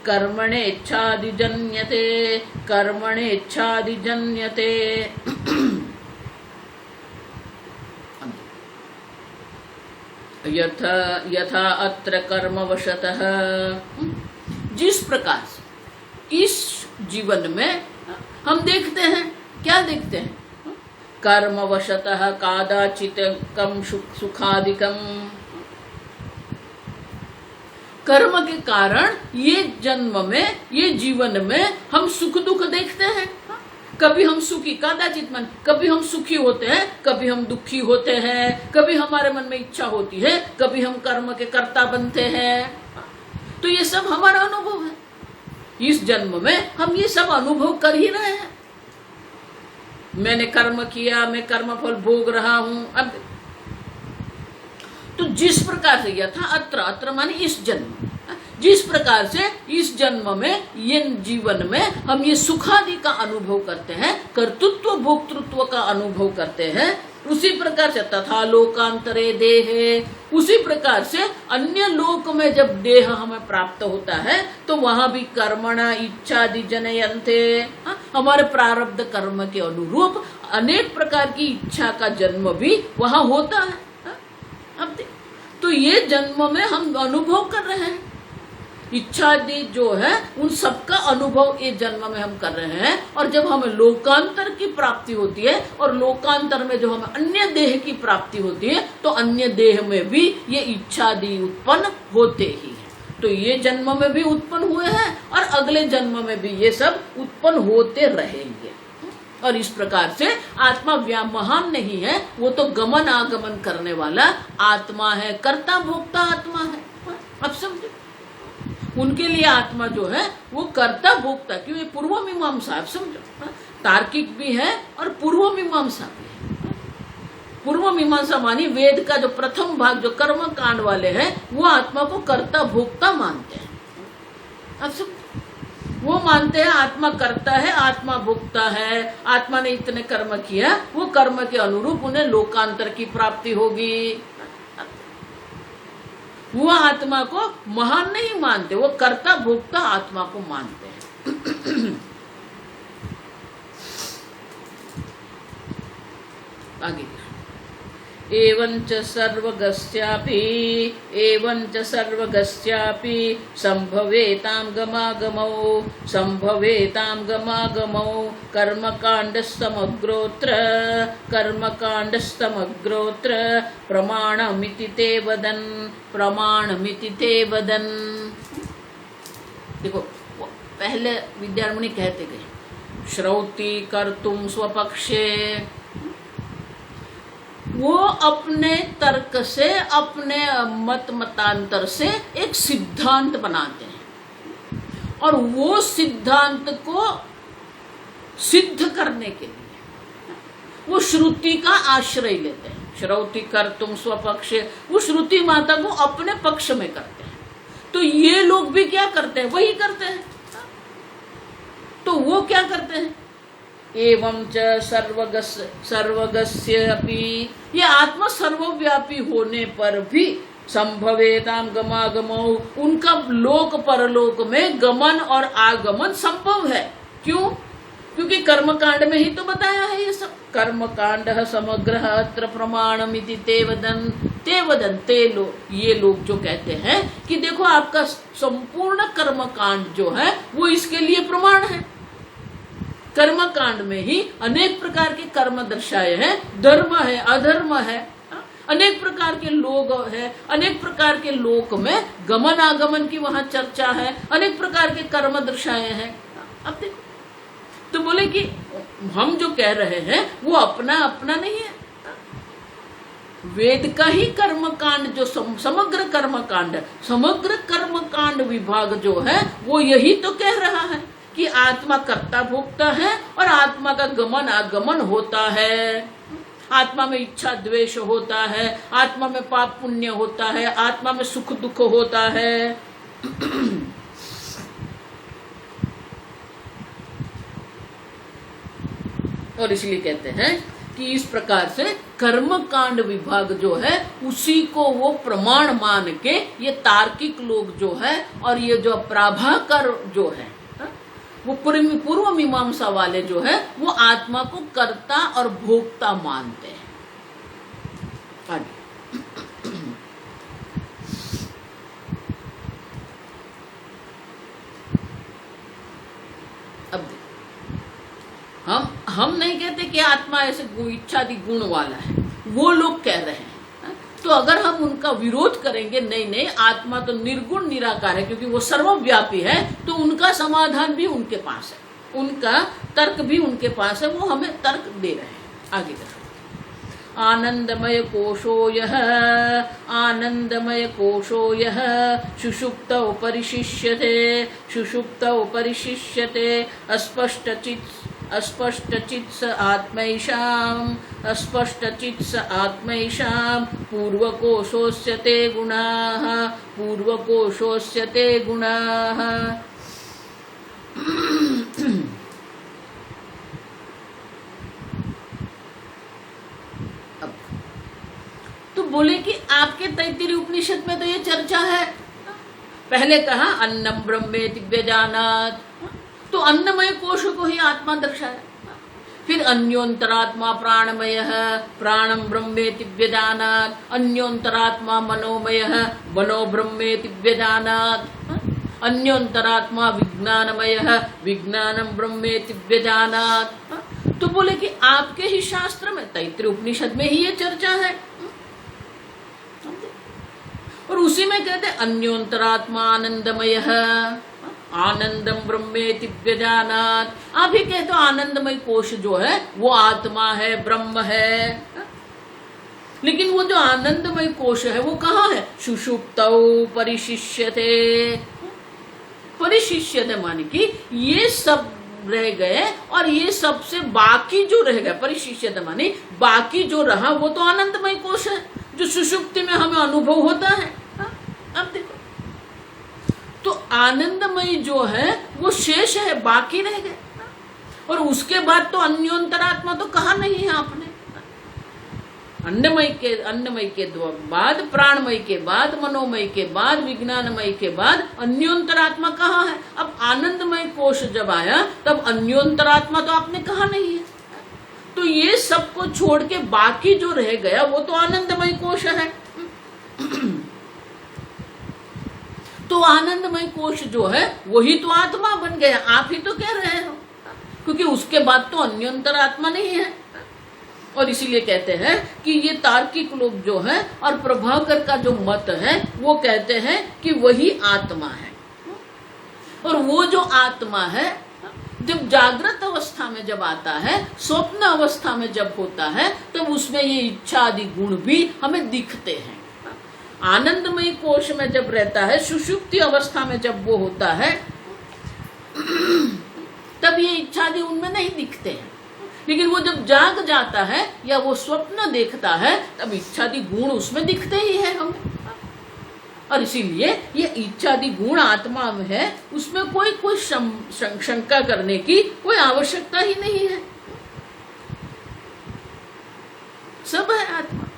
कर्मणेच्छादिजन्यते यथा अत्र कर्मवशतः, जिस प्रकार से इस जीवन में हम देखते हैं, क्या देखते हैं? कर्मवशतः कादाचित्कं सुखादिकं, कर्म के कारण ये जन्म में, ये जीवन में हम सुख दुख देखते हैं। कभी हम सुखी, कदाचित मन, कभी हम सुखी होते हैं, कभी हम दुखी होते हैं, कभी हमारे मन में इच्छा होती है, कभी हम कर्म के कर्ता बनते हैं। तो ये सब हमारा अनुभव है। इस जन्म में हम ये सब अनुभव कर ही रहे हैं। मैंने कर्म किया, मैं कर्म फल भोग रहा हूं। अब तो जिस प्रकार से यथा अत्र माने इस जन्म, जिस प्रकार से इस जन्म में, ये जीवन में हम ये सुखादि का अनुभव करते हैं, कर्तृत्व भोक्तृत्व का अनुभव करते हैं, उसी प्रकार से तथा लोकांतरे देहे, उसी प्रकार से अन्य लोक में जब देह हमें प्राप्त होता है तो वहां भी कर्मणा इच्छादि जनयन्ते, हमारे प्रारब्ध कर्म के अनुरूप अनेक प्रकार की इच्छा का जन्म भी वहां होता है। अब तो ये जन्म में हम अनुभव कर रहे हैं, इच्छादि जो है उन सबका अनुभव ये जन्म में हम कर रहे हैं। और जब हमें लोकांतर की प्राप्ति होती है और लोकांतर में जो हमें अन्य देह की प्राप्ति होती है तो अन्य देह में भी ये इच्छादि उत्पन्न होते ही है। तो ये जन्म में भी उत्पन्न हुए हैं और अगले जन्म में भी ये सब उत्पन्न होते रहेंगे। और इस प्रकार से आत्मा व्यामोहन नहीं है, वो तो गमन आगमन करने वाला आत्मा है, कर्ता भोक्ता आत्मा है। अब समझे, उनके लिए आत्मा जो है वो कर्ता भोक्ता, क्यों? ये पूर्व मीमांसा, आप समझो, तार्किक भी है और पूर्व मीमांसा भी है। पूर्व मीमांसा मानी वेद का जो प्रथम भाग जो कर्म कांड वाले हैं वो आत्मा को कर्ता भोक्ता मानते हैं। अब समझो, वो मानते हैं आत्मा करता है, आत्मा भोगता है, आत्मा ने इतने कर्म किया, वो कर्म के अनुरूप उन्हें लोकांतर की प्राप्ति होगी। वो आत्मा को महान नहीं मानते, वो कर्ता भोक्ता आत्मा को मानते हैं। आगे एवंच सर्वगस्यापि संभवेतां गमागमौ कर्मकांडस्तमग्रोत्र प्रमाणमिति ते वदन्। देखो, पहले विद्यारमणि कहते गए श्रौति कर्तुम स्वपक्षे, वो अपने तर्क से, अपने मतांतर से एक सिद्धांत बनाते हैं और वो सिद्धांत को सिद्ध करने के लिए वो श्रुति का आश्रय लेते हैं। श्रौति कर्तुम स्वपक्षे, वो श्रुति माता को अपने पक्ष में करते हैं। तो ये लोग भी क्या करते हैं? वही करते हैं। तो वो क्या करते हैं? एवं च सर्वगस्य अपि, ये आत्मा सर्वव्यापी होने पर भी संभवेताम गमागमौ, उनका लोक परलोक में गमन और आगमन संभव है। क्यों? क्योंकि कर्मकांड में ही तो बताया है ये सब। कर्मकांड समग्र अत्र प्रमाणमिति ते वदन्। ये लोग जो कहते हैं कि देखो आपका संपूर्ण कर्मकांड जो है वो इसके लिए प्रमाण है। कर्मकांड में ही अनेक प्रकार के कर्म दर्शाए हैं, धर्म है, अधर्म है, अनेक प्रकार के लोग है, अनेक प्रकार के लोक में गमन आगमन की वहां चर्चा है, अनेक प्रकार के कर्म दर्शाए हैं। अब देखो, तो बोले कि हम जो कह रहे हैं वो अपना अपना नहीं है, वेद का ही कर्मकांड जो समग्र कर्मकांड विभाग जो है वो यही तो कह रहा है कि आत्मा कर्ता भोक्ता है और आत्मा का गमन आगमन होता है, आत्मा में इच्छा द्वेष होता है, आत्मा में पाप पुण्य होता है, आत्मा में सुख दुख होता है। और इसलिए कहते हैं कि इस प्रकार से कर्म कांड विभाग जो है उसी को वो प्रमाण मान के ये तार्किक लोग जो है और ये जो प्राभाकर जो है वो पूर्व मीमांसा वाले जो है वो आत्मा को कर्ता और भोक्ता मानते हैं। आगे अब हम नहीं कहते कि आत्मा ऐसे इच्छादि गुण वाला है, वो लोग कह रहे हैं। तो अगर हम उनका विरोध करेंगे नहीं आत्मा तो निर्गुण निराकार है क्योंकि वो सर्वव्यापी है, तो उनका समाधान भी उनके पास है, उनका तर्क भी उनके पास है, वो हमें तर्क दे रहे हैं। आगे देखो, आनंदमय कोशो यः सुषुप्तौ परिशिष्यते अस्पष्टचित्स आत्मैषां पूर्वकोशोऽस्य ते गुणाः। तो बोले कि आपके तैत्तिरीय उपनिषद में तो ये चर्चा है। पहले कहा अन्नम ब्रह्मेति व्यजानात्, तो अन्नमय कोश को ही आत्मा दर्शाया। फिर अन्योंतरात्मा प्राणमयः प्राणम ब्रह्मेति व्यजानात्, अन्योंतरात्मा मनोमयः मनो ब्रह्मेति व्यजानात्, अन्योंतरात्मा विज्ञानमयः विज्ञानम ब्रह्मेति व्यजानात्। तो बोले कि आपके ही शास्त्र में तैत्तिरीय उपनिषद में ही ये चर्चा है। और उसी में कहते अन्योंतरात्मा आनंदमयः आनंदम ब्रह्मेति व्यजानात्। आप ही कहते हो आनंदमय कोश जो है वो आत्मा है, ब्रह्म है, लेकिन वो जो आनंदमय कोश है वो कहाँ है? सुषुप्तौ परिशिष्यते माने कि ये सब रह गए और ये सबसे बाकी जो रह गए, परिशिष्यते माने बाकी जो रहा वो तो आनंदमय कोश है जो सुषुप्ति में हमें अनुभव होता है। अब देखो, तो आनंदमय जो है वो शेष है, बाकी रह गए। और उसके बाद तो अन्योंतरात्मा तो कहा नहीं है आपने। अन्नमय के बाद, प्राणमय के बाद, मनोमय के बाद, विज्ञानमय के बाद अन्योंतरात्मा कहाँ है? अब आनंदमय कोश जब आया तब अन्योंतरात्मा तो आपने कहा नहीं है। तो ये सबको छोड़ के बाकी जो रह गया वो तो आनंदमय कोश है। तो आनंदमय कोश जो है वही तो आत्मा बन गया, आप ही तो कह रहे हो, क्योंकि उसके बाद तो अन्योंतर आत्मा नहीं है। और इसीलिए कहते हैं कि ये तार्किक लोग जो है और प्रभाकर का जो मत है वो कहते हैं कि वही आत्मा है। और वो जो आत्मा है जब जागृत अवस्था में जब आता है, स्वप्न अवस्था में जब होता है, तब उसमें ये इच्छा आदि गुण भी हमें दिखते हैं। आनंदमय कोश में जब रहता है, सुषुप्ति अवस्था में जब वो होता है, तब ये इच्छा आदि उनमें नहीं दिखते हैं। लेकिन वो जब जाग जाता है या वो स्वप्न देखता है, तब इच्छादि गुण उसमें दिखते ही है हमें। और इसीलिए ये इच्छादि गुण आत्मा में है, उसमें कोई शंका करने की कोई आवश्यकता ही नहीं है, सब है आत्मा।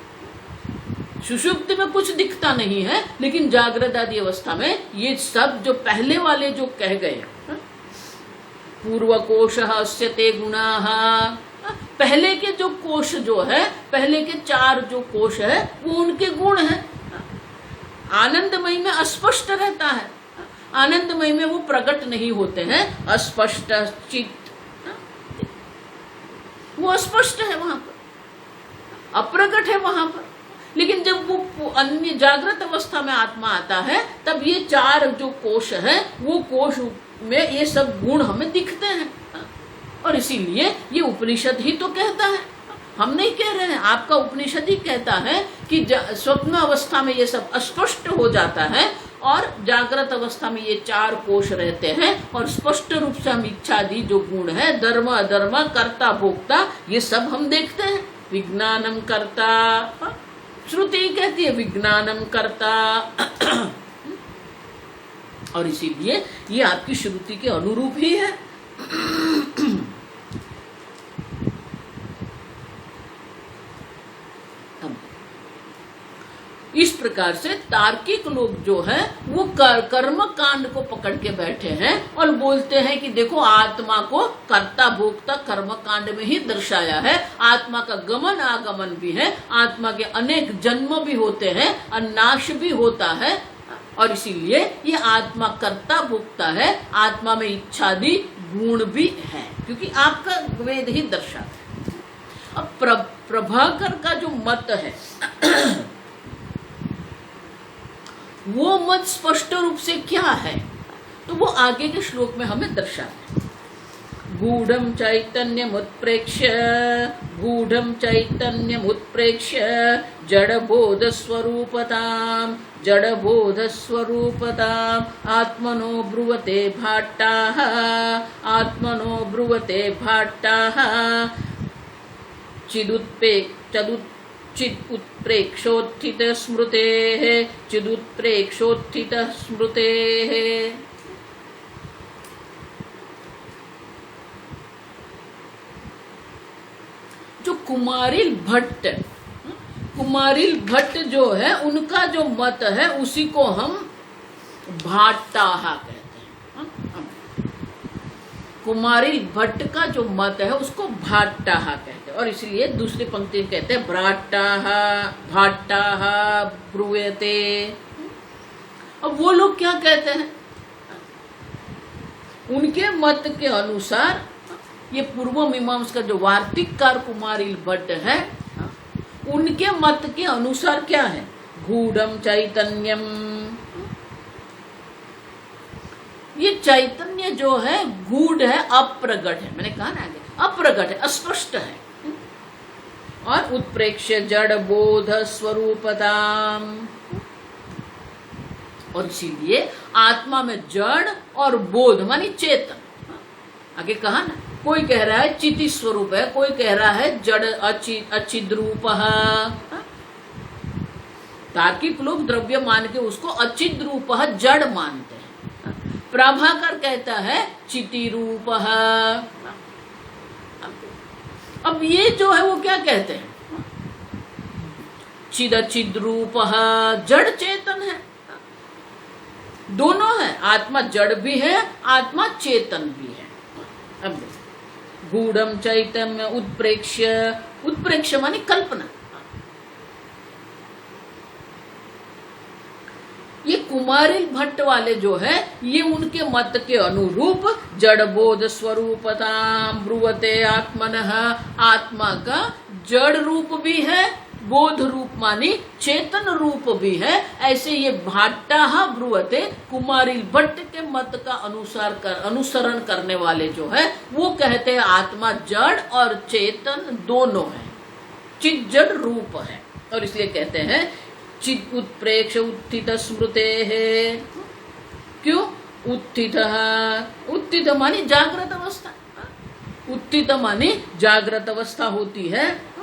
सुषुप्ति में कुछ दिखता नहीं है, लेकिन जागृत आदि अवस्था में ये सब जो पहले वाले जो कह गए, पूर्व कोश अस्य ते गुणाः, पहले के जो कोश जो है, पहले के 4 जो कोश है वो उनके गुण है। आनंदमय में अस्पष्ट रहता है, आनंदमय में वो प्रकट नहीं होते हैं, अस्पष्ट चित्त, वो अस्पष्ट है वहां पर, अप्रकट है वहां पर। लेकिन जब वो अन्य जागृत अवस्था में आत्मा आता है, तब ये 4 जो कोश है वो कोश में ये सब गुण हमें दिखते हैं। और इसीलिए ये उपनिषद ही तो कहता है, हम नहीं कह रहे हैं, आपका उपनिषद ही कहता है कि स्वप्न अवस्था में ये सब अस्पष्ट हो जाता है और जागृत अवस्था में ये 4 कोश रहते हैं और स्पष्ट रूप से हम इच्छादि जो गुण है, धर्म अधर्म, कर्ता भोक्ता, ये सब हम देखते हैं। विज्ञानम कर्ता, श्रुति कहती है विज्ञानम कर्ता। और इसीलिए ये आपकी श्रुति के अनुरूप ही है। प्रकार से तार्किक लोग जो है वो कर्म कांड को पकड़ के बैठे हैं और बोलते हैं कि देखो आत्मा को कर्ता भोक्ता कर्म कांड में ही दर्शाया है, आत्मा का गमन आगमन भी है, आत्मा के अनेक जन्म भी होते हैं और नाश भी होता है, और इसीलिए ये आत्मा कर्ता भोक्ता है, आत्मा में इच्छादि गुण भी है, क्योंकि आपका वेद ही दर्शाता है। अब प्रभाकर का जो मत है वो मत स्पष्ट रूप से क्या है, तो वो आगे के श्लोक में हमें दर्शाते हैं। गूढ़ं चैतन्यमुत्प्रेक्ष्य गूढ़ं चैतन्यमुत्प्रेक्ष्य जडबोधस्वरूपताम् आत्मनो ब्रुवते भाट्टाः चिदुत्प्रेक्षोत्थित स्मृतेः। जो कुमारिल भट्ट जो है उनका जो मत है उसी को हम भाट्टाह कहते हैं। कुमारिल भट्ट का जो मत है उसको भाट्टाह कहते हैं, और इसलिए दूसरी पंक्ति में कहते हैं भाट्टाह ब्रुवते। अब वो लोग क्या कहते हैं, उनके मत के अनुसार ये पूर्व मीमांसा का जो वार्तिककार कुमारिल भट्ट है उनके मत के अनुसार क्या है, गूढ़ं चैतन्यम, ये चैतन्य जो है गूढ़ है, अप्रगट है, मैंने कहा ना आगे अप्रगट है, अस्पष्ट है, और उत्प्रेक्ष्य जड़ बोध स्वरूपताम, और इसीलिए आत्मा में जड़ और बोध मानी चेतन, आगे कहा ना, कोई कह रहा है चिति स्वरूप है, कोई कह रहा है जड़ अचिद रूप है, तार्किक लोग द्रव्य मान के उसको अचिद रूप जड़ मानते हैं, प्रभाकर कहता है चिति रूप है। अब ये जो है वो क्या कहते हैं, चिद रूप जड़ चेतन है, दोनों है, आत्मा जड़ भी है आत्मा चेतन भी है। अब गूढ़ं चैतन्य उत्प्रेक्ष्य मानी कल्पना, ये कुमारिल भट्ट वाले जो है ये उनके मत के अनुरूप जड़बोध स्वरूपताम ब्रुवते आत्मनः, आत्मा का जड़ रूप भी है बोध रूप मानी चेतन रूप भी है, ऐसे ये भाट्टाः ब्रुवते कुमारिल भट्ट के मत का अनुसरण करने वाले जो है वो कहते हैं आत्मा जड़ और चेतन दोनों है, चित जड़ रूप है, और इसलिए कहते हैं चित उत्प्रेक्ष उत्थित स्मृते है। क्यों उत्थित मानी जागृत अवस्था, उत्थित मानी जागृत अवस्था होती है,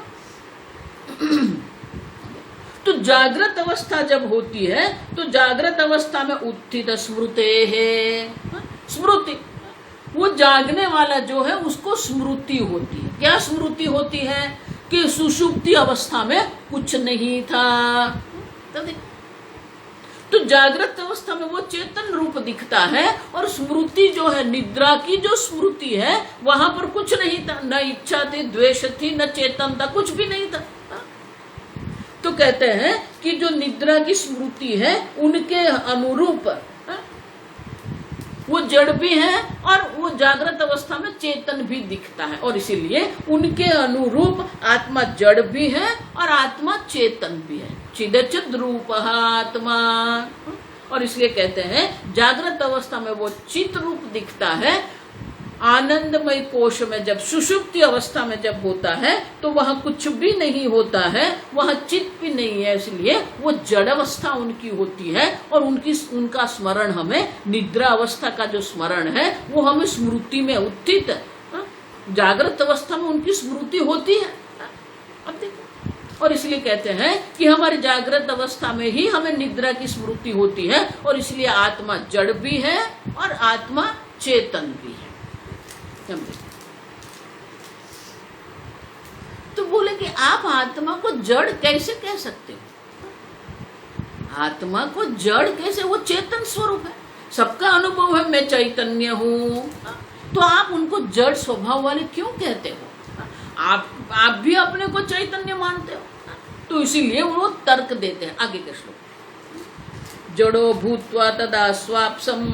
तो जागृत अवस्था जब होती है तो जागृत अवस्था में उत्थित स्मृते है, स्मृति वो जागने वाला जो है उसको स्मृति होती है। क्या स्मृति होती है कि सुषुप्ति अवस्था में कुछ नहीं था, तो जागृत अवस्था में वो चेतन रूप दिखता है, और स्मृति जो है निद्रा की जो स्मृति है वहां पर कुछ नहीं था, न इच्छा थी, द्वेष थी, न चेतन था, कुछ भी नहीं था। तो कहते हैं कि जो निद्रा की स्मृति है उनके अनुरूप वो जड़ भी है और वो जागृत अवस्था में चेतन भी दिखता है, और इसीलिए उनके अनुरूप आत्मा जड़ भी है और आत्मा चेतन भी है, चिदचिद रूप आत्मा, और इसलिए कहते हैं जागृत अवस्था में वो चित रूप दिखता है, आनंदमय कोश में जब सुषुप्ति अवस्था में जब होता है तो वह कुछ भी नहीं होता है, वह चित्त भी नहीं है, इसलिए वो जड़ अवस्था उनकी होती है, और उनका स्मरण हमें निद्रा अवस्था का जो स्मरण है वो हमें स्मृति में उत्थित, जागृत अवस्था में उनकी स्मृति होती है। अब देखो, और इसलिए कहते हैं कि हमारी जागृत अवस्था में ही हमें निद्रा की स्मृति होती है, और इसलिए आत्मा जड़ भी है और आत्मा चेतन भी है। तो बोले कि आप आत्मा को जड़ कैसे कह सकते हो, आत्मा को जड़ कैसे, वो चेतन स्वरूप है, सबका अनुभव है मैं चैतन्य हूँ। तो आप उनको जड़ स्वभाव वाले क्यों कहते हो? आप भी अपने को चैतन्य मानते हो। तो इसीलिए वो तर्क देते हैं। आगे के श्लोक, जड़ो भूत्वा तदा स्वाप्सम,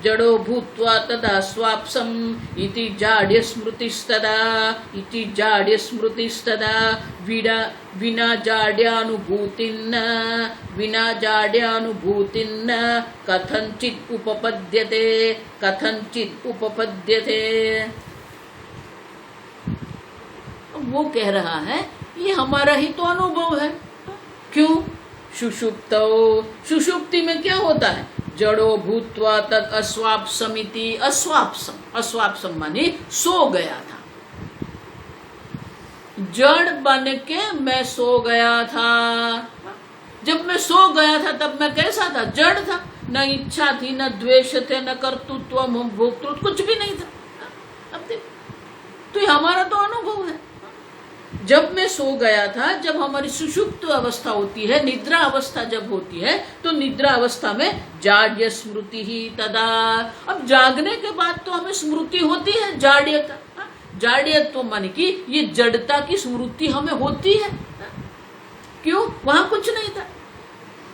जड़ो भूत्वा तदा स्वाप्सम इति जाड्य स्मृतिस्तदा, इति जाड्य स्मृतिस्तदा विना जाड्यानुभूतिन्न, विना जाड्यानुभूतिन्न कथंचित् उपपद्यते, कथंचित् उपपद्यते। वो कह रहा है ये हमारा ही तो अनुभव है। क्यों? सुषुप्तौ, सुषुप्ति में क्या होता है? जड़ो भूत्वा तद अस्वाप्समिति, अस्वाप्सम, अस्वाप्सम माने सो गया था, जड़ बन के मैं सो गया था। जब मैं सो गया था तब मैं कैसा था? जड़ था, न इच्छा थी, न द्वेष थे, न कर्तृत्व, भोक्तृत्व, कुछ भी नहीं था। अब देख, तो ये हमारा तो अनुभव है। जब मैं सो गया था, जब हमारी सुषुप्त अवस्था होती है, निद्रा अवस्था जब होती है, तो निद्रा अवस्था में जाड्य स्मृति ही तदा। अब जागने के बाद तो हमें स्मृति होती है जाड्य का, जाड्य तो माने कि ये जड़ता की स्मृति हमें होती है। क्यों? वहां कुछ नहीं था।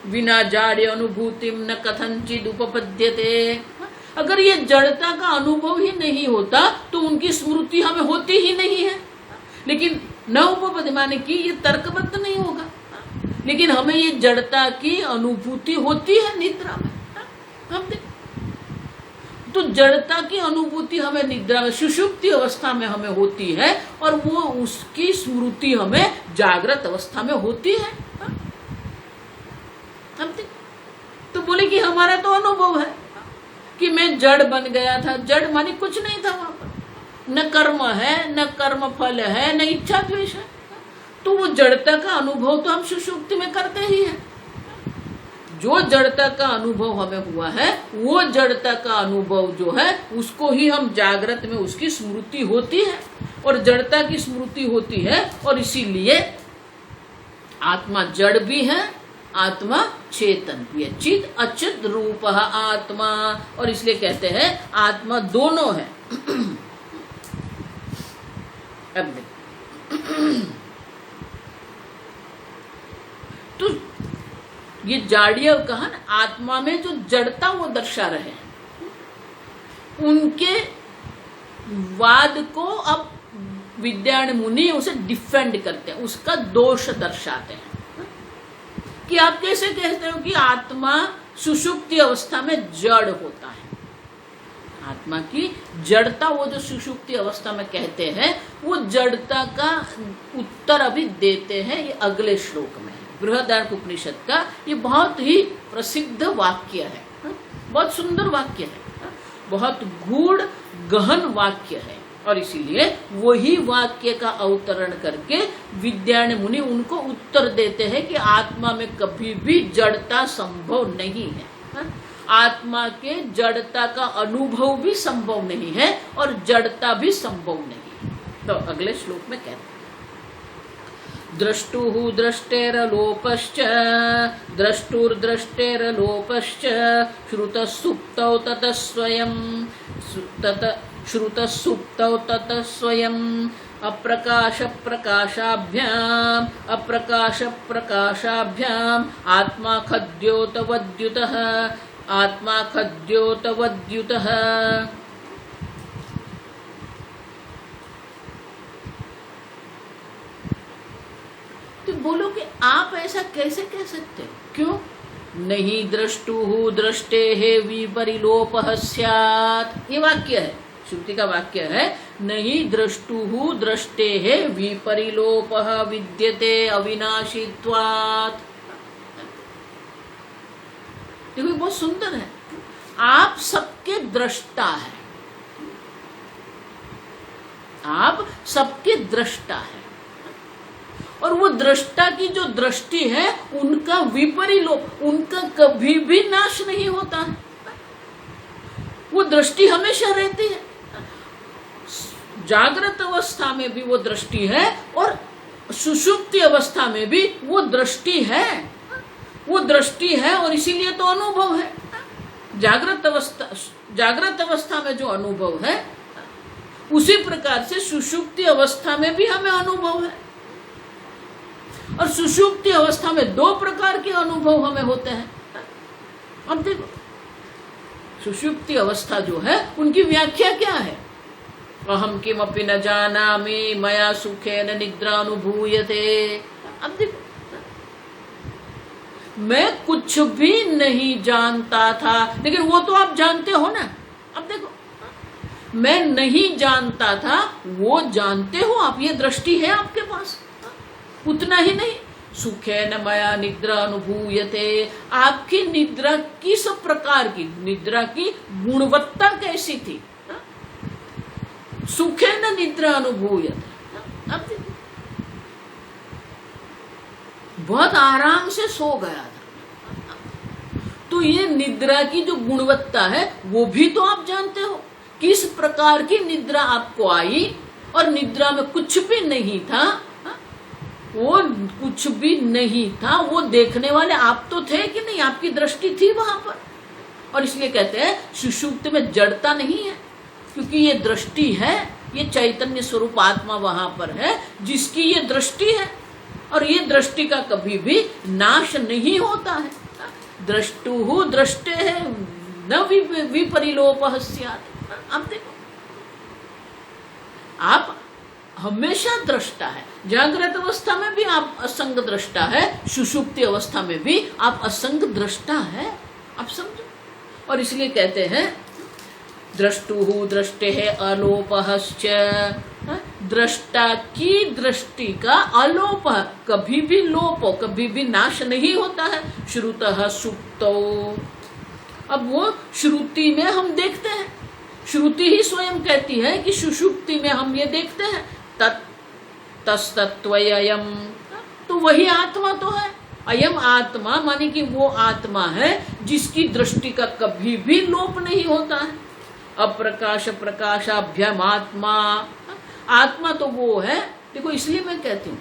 बिना जाड्य अनुभूतिम न कथंचिद उपपद्यते। अगर ये जड़ता का अनुभव ही नहीं होता तो उनकी स्मृति हमें होती ही नहीं है। लेकिन न उपपद माने कि ये तर्कबद्ध नहीं होगा, लेकिन हमें ये जड़ता की अनुभूति होती है निद्रा में। हम तो जड़ता की अनुभूति हमें निद्रा में, सुषुप्ति अवस्था में हमें होती है, और वो उसकी स्मृति हमें जागृत अवस्था में होती है। हम तो बोले कि हमारा तो अनुभव है कि मैं जड़ बन गया था। जड़ माने कुछ नहीं था वहां पर, न कर्म है, न कर्म फल है, न इच्छा द्वेष है। तो वो जड़ता का अनुभव तो हम सुषुप्ति में करते ही हैं। जो जड़ता का अनुभव हमें हुआ है, वो जड़ता का अनुभव जो है उसको ही हम जागृत में उसकी स्मृति होती है, और जड़ता की स्मृति होती है, और इसीलिए आत्मा जड़ भी है, आत्मा चेतन भी है। चित अचित रूप आत्मा, और इसलिए कहते हैं आत्मा दोनों है। अब तो ये जाड्य कहा ना, आत्मा में जो जड़ता वो दर्शा रहे हैं, उनके वाद को अब विद्यायन मुनि उसे डिफेंड करते हैं, उसका दोष दर्शाते हैं कि आप कैसे कहते हो कि आत्मा सुषुप्ति अवस्था में जड़ होता है। आत्मा की जड़ता, वो जो सुषुप्ति अवस्था में कहते हैं, वो जड़ता का उत्तर अभी देते हैं ये अगले श्लोक में। बृहदारण्यक का ये बहुत ही प्रसिद्ध वाक्य है, बहुत सुंदर वाक्य है, बहुत गूढ़ गहन वाक्य है, और इसीलिए वही वाक्य का अवतरण करके विद्यायन मुनि उनको उत्तर देते हैं कि आत्मा में कभी भी जड़ता संभव नहीं है। आत्मा के जड़ता का अनुभव भी संभव नहीं है, और जड़ता भी संभव नहीं। तो अगले श्लोक में कहते हैं, द्रष्टुः द्रष्टेरलोपश्च, द्रष्टुर्द्रष्टेरलोपश्च, श्रुतः सुप्तौ ततः स्वयं, श्रुतः सुप्तौ ततः स्वयं, अप्रकाश प्रकाशाभ्याम, अप्रकाश प्रकाशाभ्याम, आत्मा खद्योतवद्युतः, आत्मा खद्योतवद्युतः। तो बोलो कि आप ऐसा कैसे कह सकते हो? क्यों? नहीं द्रष्टुः दृष्टेः विपरिलोपः स्यात्, ये वाक्य है, श्रुति का वाक्य है। नहीं द्रष्टुः दृष्टेः विपरिलोपः विद्यते अविनाशित्वात्। देखो बहुत सुंदर है, आप सबके दृष्टा है, आप सबके दृष्टा है, और वो दृष्टा की जो दृष्टि है उनका विपरिलोप, उनका कभी भी नाश नहीं होता है। वो दृष्टि हमेशा रहती है, जागृत अवस्था में भी वो दृष्टि है, और सुषुप्ति अवस्था में भी वो दृष्टि है। वो दृष्टि है और इसीलिए तो अनुभव है। जागृत अवस्था में जो अनुभव है उसी प्रकार से सुषुप्ति अवस्था में भी हमें अनुभव है। और सुषुप्ति अवस्था में दो प्रकार के अनुभव हमें होते हैं। अब देखो सुषुप्ति अवस्था जो है उनकी व्याख्या क्या है? अहम किमपि न जानामि मया सुखेन निद्रा अनुभूयते। अब देखो मैं कुछ भी नहीं जानता था, लेकिन वो तो आप जानते हो ना। अब देखो मैं नहीं जानता था, वो जानते हो आप, ये दृष्टि है आपके पास। उतना ही नहीं, सुखेन मया निद्रा अनुभूयते, आपकी निद्रा किस प्रकार की, निद्रा की गुणवत्ता कैसी थी? सुखेन निद्रा अनुभूयते। अब देखो बहुत आराम से सो गया था, तो ये निद्रा की जो गुणवत्ता है वो भी तो आप जानते हो, किस प्रकार की निद्रा आपको आई। और निद्रा में कुछ भी नहीं था, वो कुछ भी नहीं था, वो देखने वाले आप तो थे कि नहीं, आपकी दृष्टि थी वहां पर। और इसलिए कहते हैं सुषुप्ति में जड़ता नहीं है, क्योंकि ये दृष्टि है, ये चैतन्य स्वरूप आत्मा वहां पर है जिसकी ये दृष्टि है। और ये दृष्टि का कभी भी नाश नहीं होता है। दृष्टुहु दृष्टे है न विपरिलोपः स्यात्। आप देखो आप हमेशा दृष्टा है। जागृत अवस्था में भी आप असंग दृष्टा है, सुषुप्ति अवस्था में भी आप असंग दृष्टा है। आप समझो। और इसलिए कहते हैं दृष्टुहु दृष्टे है अलोपहश्च, दृष्टा की दृष्टि का अलोप, कभी भी लोप, कभी भी नाश नहीं होता है। श्रुतः सुप्तौ, अब वो श्रुति में हम देखते हैं, श्रुति ही स्वयं कहती है कि सुषुप्ति में हम ये देखते हैं तस्तत्वयम्, तो वही आत्मा तो है। अयम आत्मा माने कि वो आत्मा है जिसकी दृष्टि का कभी भी लोप नहीं होता है। अप्रकाश प्रकाशाभ्याम आत्मा, आत्मा तो वो है। देखो इसलिए मैं कहती हूँ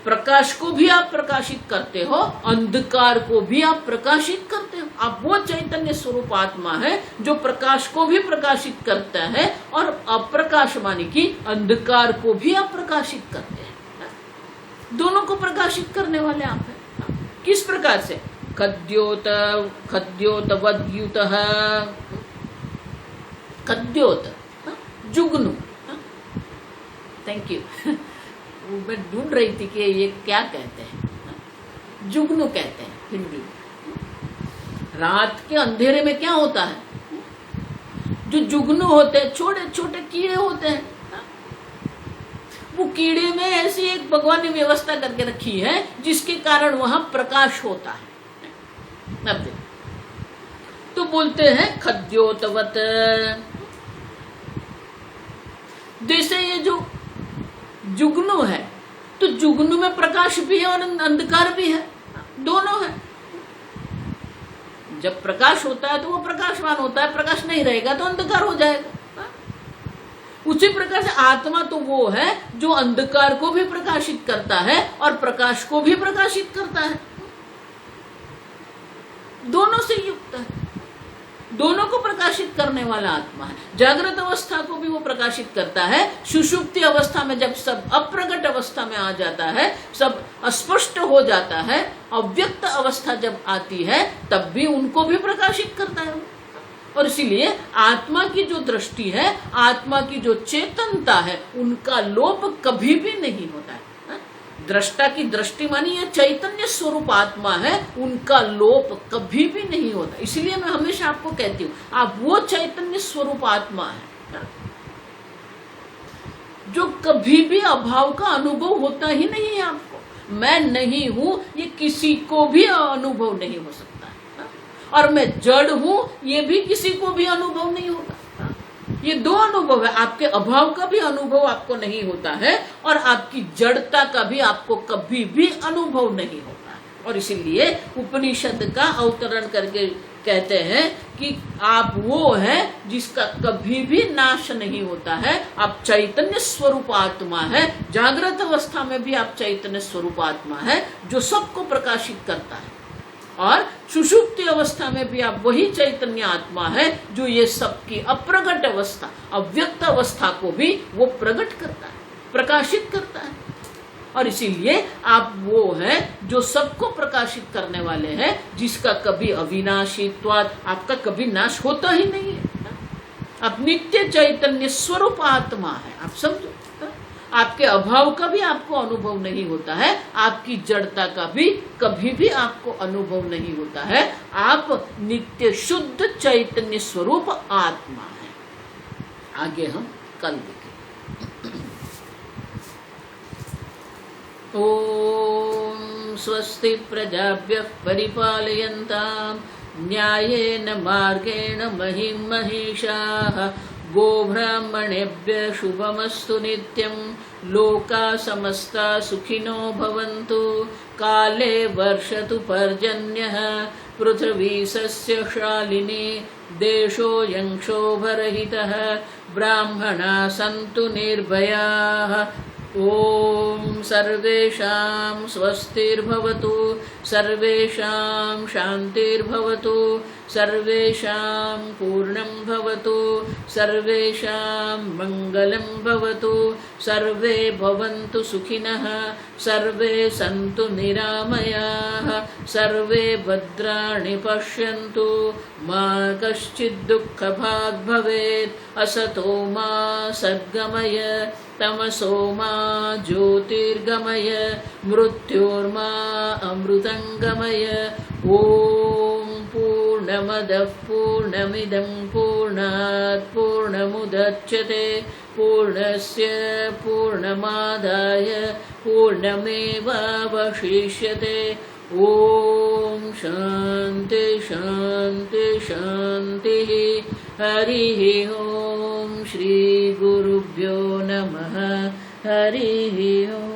प्रकाश को भी आप प्रकाशित करते हो, अंधकार को भी आप प्रकाशित करते हो। आप वो चैतन्य स्वरूप आत्मा है जो प्रकाश को भी प्रकाशित करता है और अप्रकाश माने कि अंधकार को भी आप प्रकाशित करते हैं। दोनों को प्रकाशित करने वाले आप हैं। किस प्रकार से? खद्योत वद्युतः, खद्योत जुगनू, थैंक यू मैं ढूंढ रही थी कि ये क्या कहते हैं। जुगनू कहते हैं हिंदी। रात के अंधेरे में क्या होता है? जो जुगनू होते हैं, छोटे छोटे कीड़े होते हैं। वो कीड़े में ऐसी एक भगवान ने व्यवस्था करके रखी है जिसके कारण वहां प्रकाश होता है। अब तो बोलते हैं खद्योतवत, जैसे ये जो जुगनू है, तो जुगनू में प्रकाश भी है और अंधकार भी है, दोनों है। जब प्रकाश होता है तो वो प्रकाशवान होता है, प्रकाश नहीं रहेगा तो अंधकार हो जाएगा। उसी प्रकार से आत्मा तो वो है जो अंधकार को भी प्रकाशित करता है और प्रकाश को भी प्रकाशित करता है, दोनों से युक्त है, दोनों को प्रकाशित करने वाला आत्मा है। जागृत अवस्था को भी वो प्रकाशित करता है। सुषुप्ति अवस्था में जब सब अप्रगट अवस्था में आ जाता है, सब अस्पष्ट हो जाता है, अव्यक्त अवस्था जब आती है तब भी उनको भी प्रकाशित करता है। और इसीलिए आत्मा की जो दृष्टि है, आत्मा की जो चेतनता है, उनका लोप कभी भी नहीं होता है। दृष्टा की दृष्टि मानी यह चैतन्य स्वरूप आत्मा है, उनका लोप कभी भी नहीं होता। इसलिए मैं हमेशा आपको कहती हूँ आप वो चैतन्य स्वरूप आत्मा है जो कभी भी अभाव का अनुभव होता ही नहीं है। आपको मैं नहीं हूं ये किसी को भी अनुभव नहीं हो सकता है, और मैं जड़ हूं ये भी किसी को भी अनुभव नहीं होगा। ये दो अनुभव है, आपके अभाव का भी अनुभव आपको नहीं होता है और आपकी जड़ता का भी आपको कभी भी अनुभव नहीं होता है। और इसीलिए उपनिषद का अवतरण करके कहते हैं कि आप वो हैं जिसका कभी भी नाश नहीं होता है। आप चैतन्य स्वरूप आत्मा है, जागृत अवस्था में भी आप चैतन्य स्वरूप आत्मा है जो सबको प्रकाशित करता है। और सुषुप्ति अवस्था में भी आप वही चैतन्य आत्मा है जो ये सबकी अप्रगट अवस्था, अव्यक्त अवस्था को भी वो प्रकट करता है, प्रकाशित करता है। और इसीलिए आप वो है जो सबको प्रकाशित करने वाले हैं, जिसका कभी अविनाशीत्वाद, आपका कभी नाश होता ही नहीं है। आप नित्य चैतन्य स्वरूप आत्मा है, आप समझो। आपके अभाव का भी आपको अनुभव नहीं होता है, आपकी जड़ता का भी कभी भी आपको अनुभव नहीं होता है। आप नित्य शुद्ध चैतन्य स्वरूप आत्मा है। आगे हम कल देखेंगे। ओम स्वस्ति प्रजाभ्यः परिपालयन्तां न्यायेन मार्गेण महिं महिषाः गोब्राह्मणेभ्यः शुभमस्तु नित्यं लोकाः समस्ताः सुखिनो भवन्तु काले वर्षतु पर्जन्यः पृथिवी सस्यशालिनी देशोऽयं क्षोभरहितः ब्राह्मणाः सन्तु निर्भयाः। ओम सर्वेषां स्वस्तिर्भवतु सर्वेषां शान्तिर्भवतु सर्वेषां पूर्णं भवतु सर्वेषां मङ्गलं भवतु सर्वे भवन्तु सुखिनः सर्वे सन्तु निरामयाः सर्वे भद्राणि पश्यन्तु मा कश्चित् दुःखभाग् भवेत् असतो मा सद्गमय तमसो मा ज्योतिर्गमय मृत्योर्मा अमृतंगमय। ओम पूर्णमदः पूर्णमिदं पूर्णात् पूर्णमुदच्यते पूर्णस्य पूर्णमादाय पूर्णमेवावशिष्यते। ओम शांति शांति शांति। हरिः ओम श्री गुरुभ्यो नमः। हरिः ओम।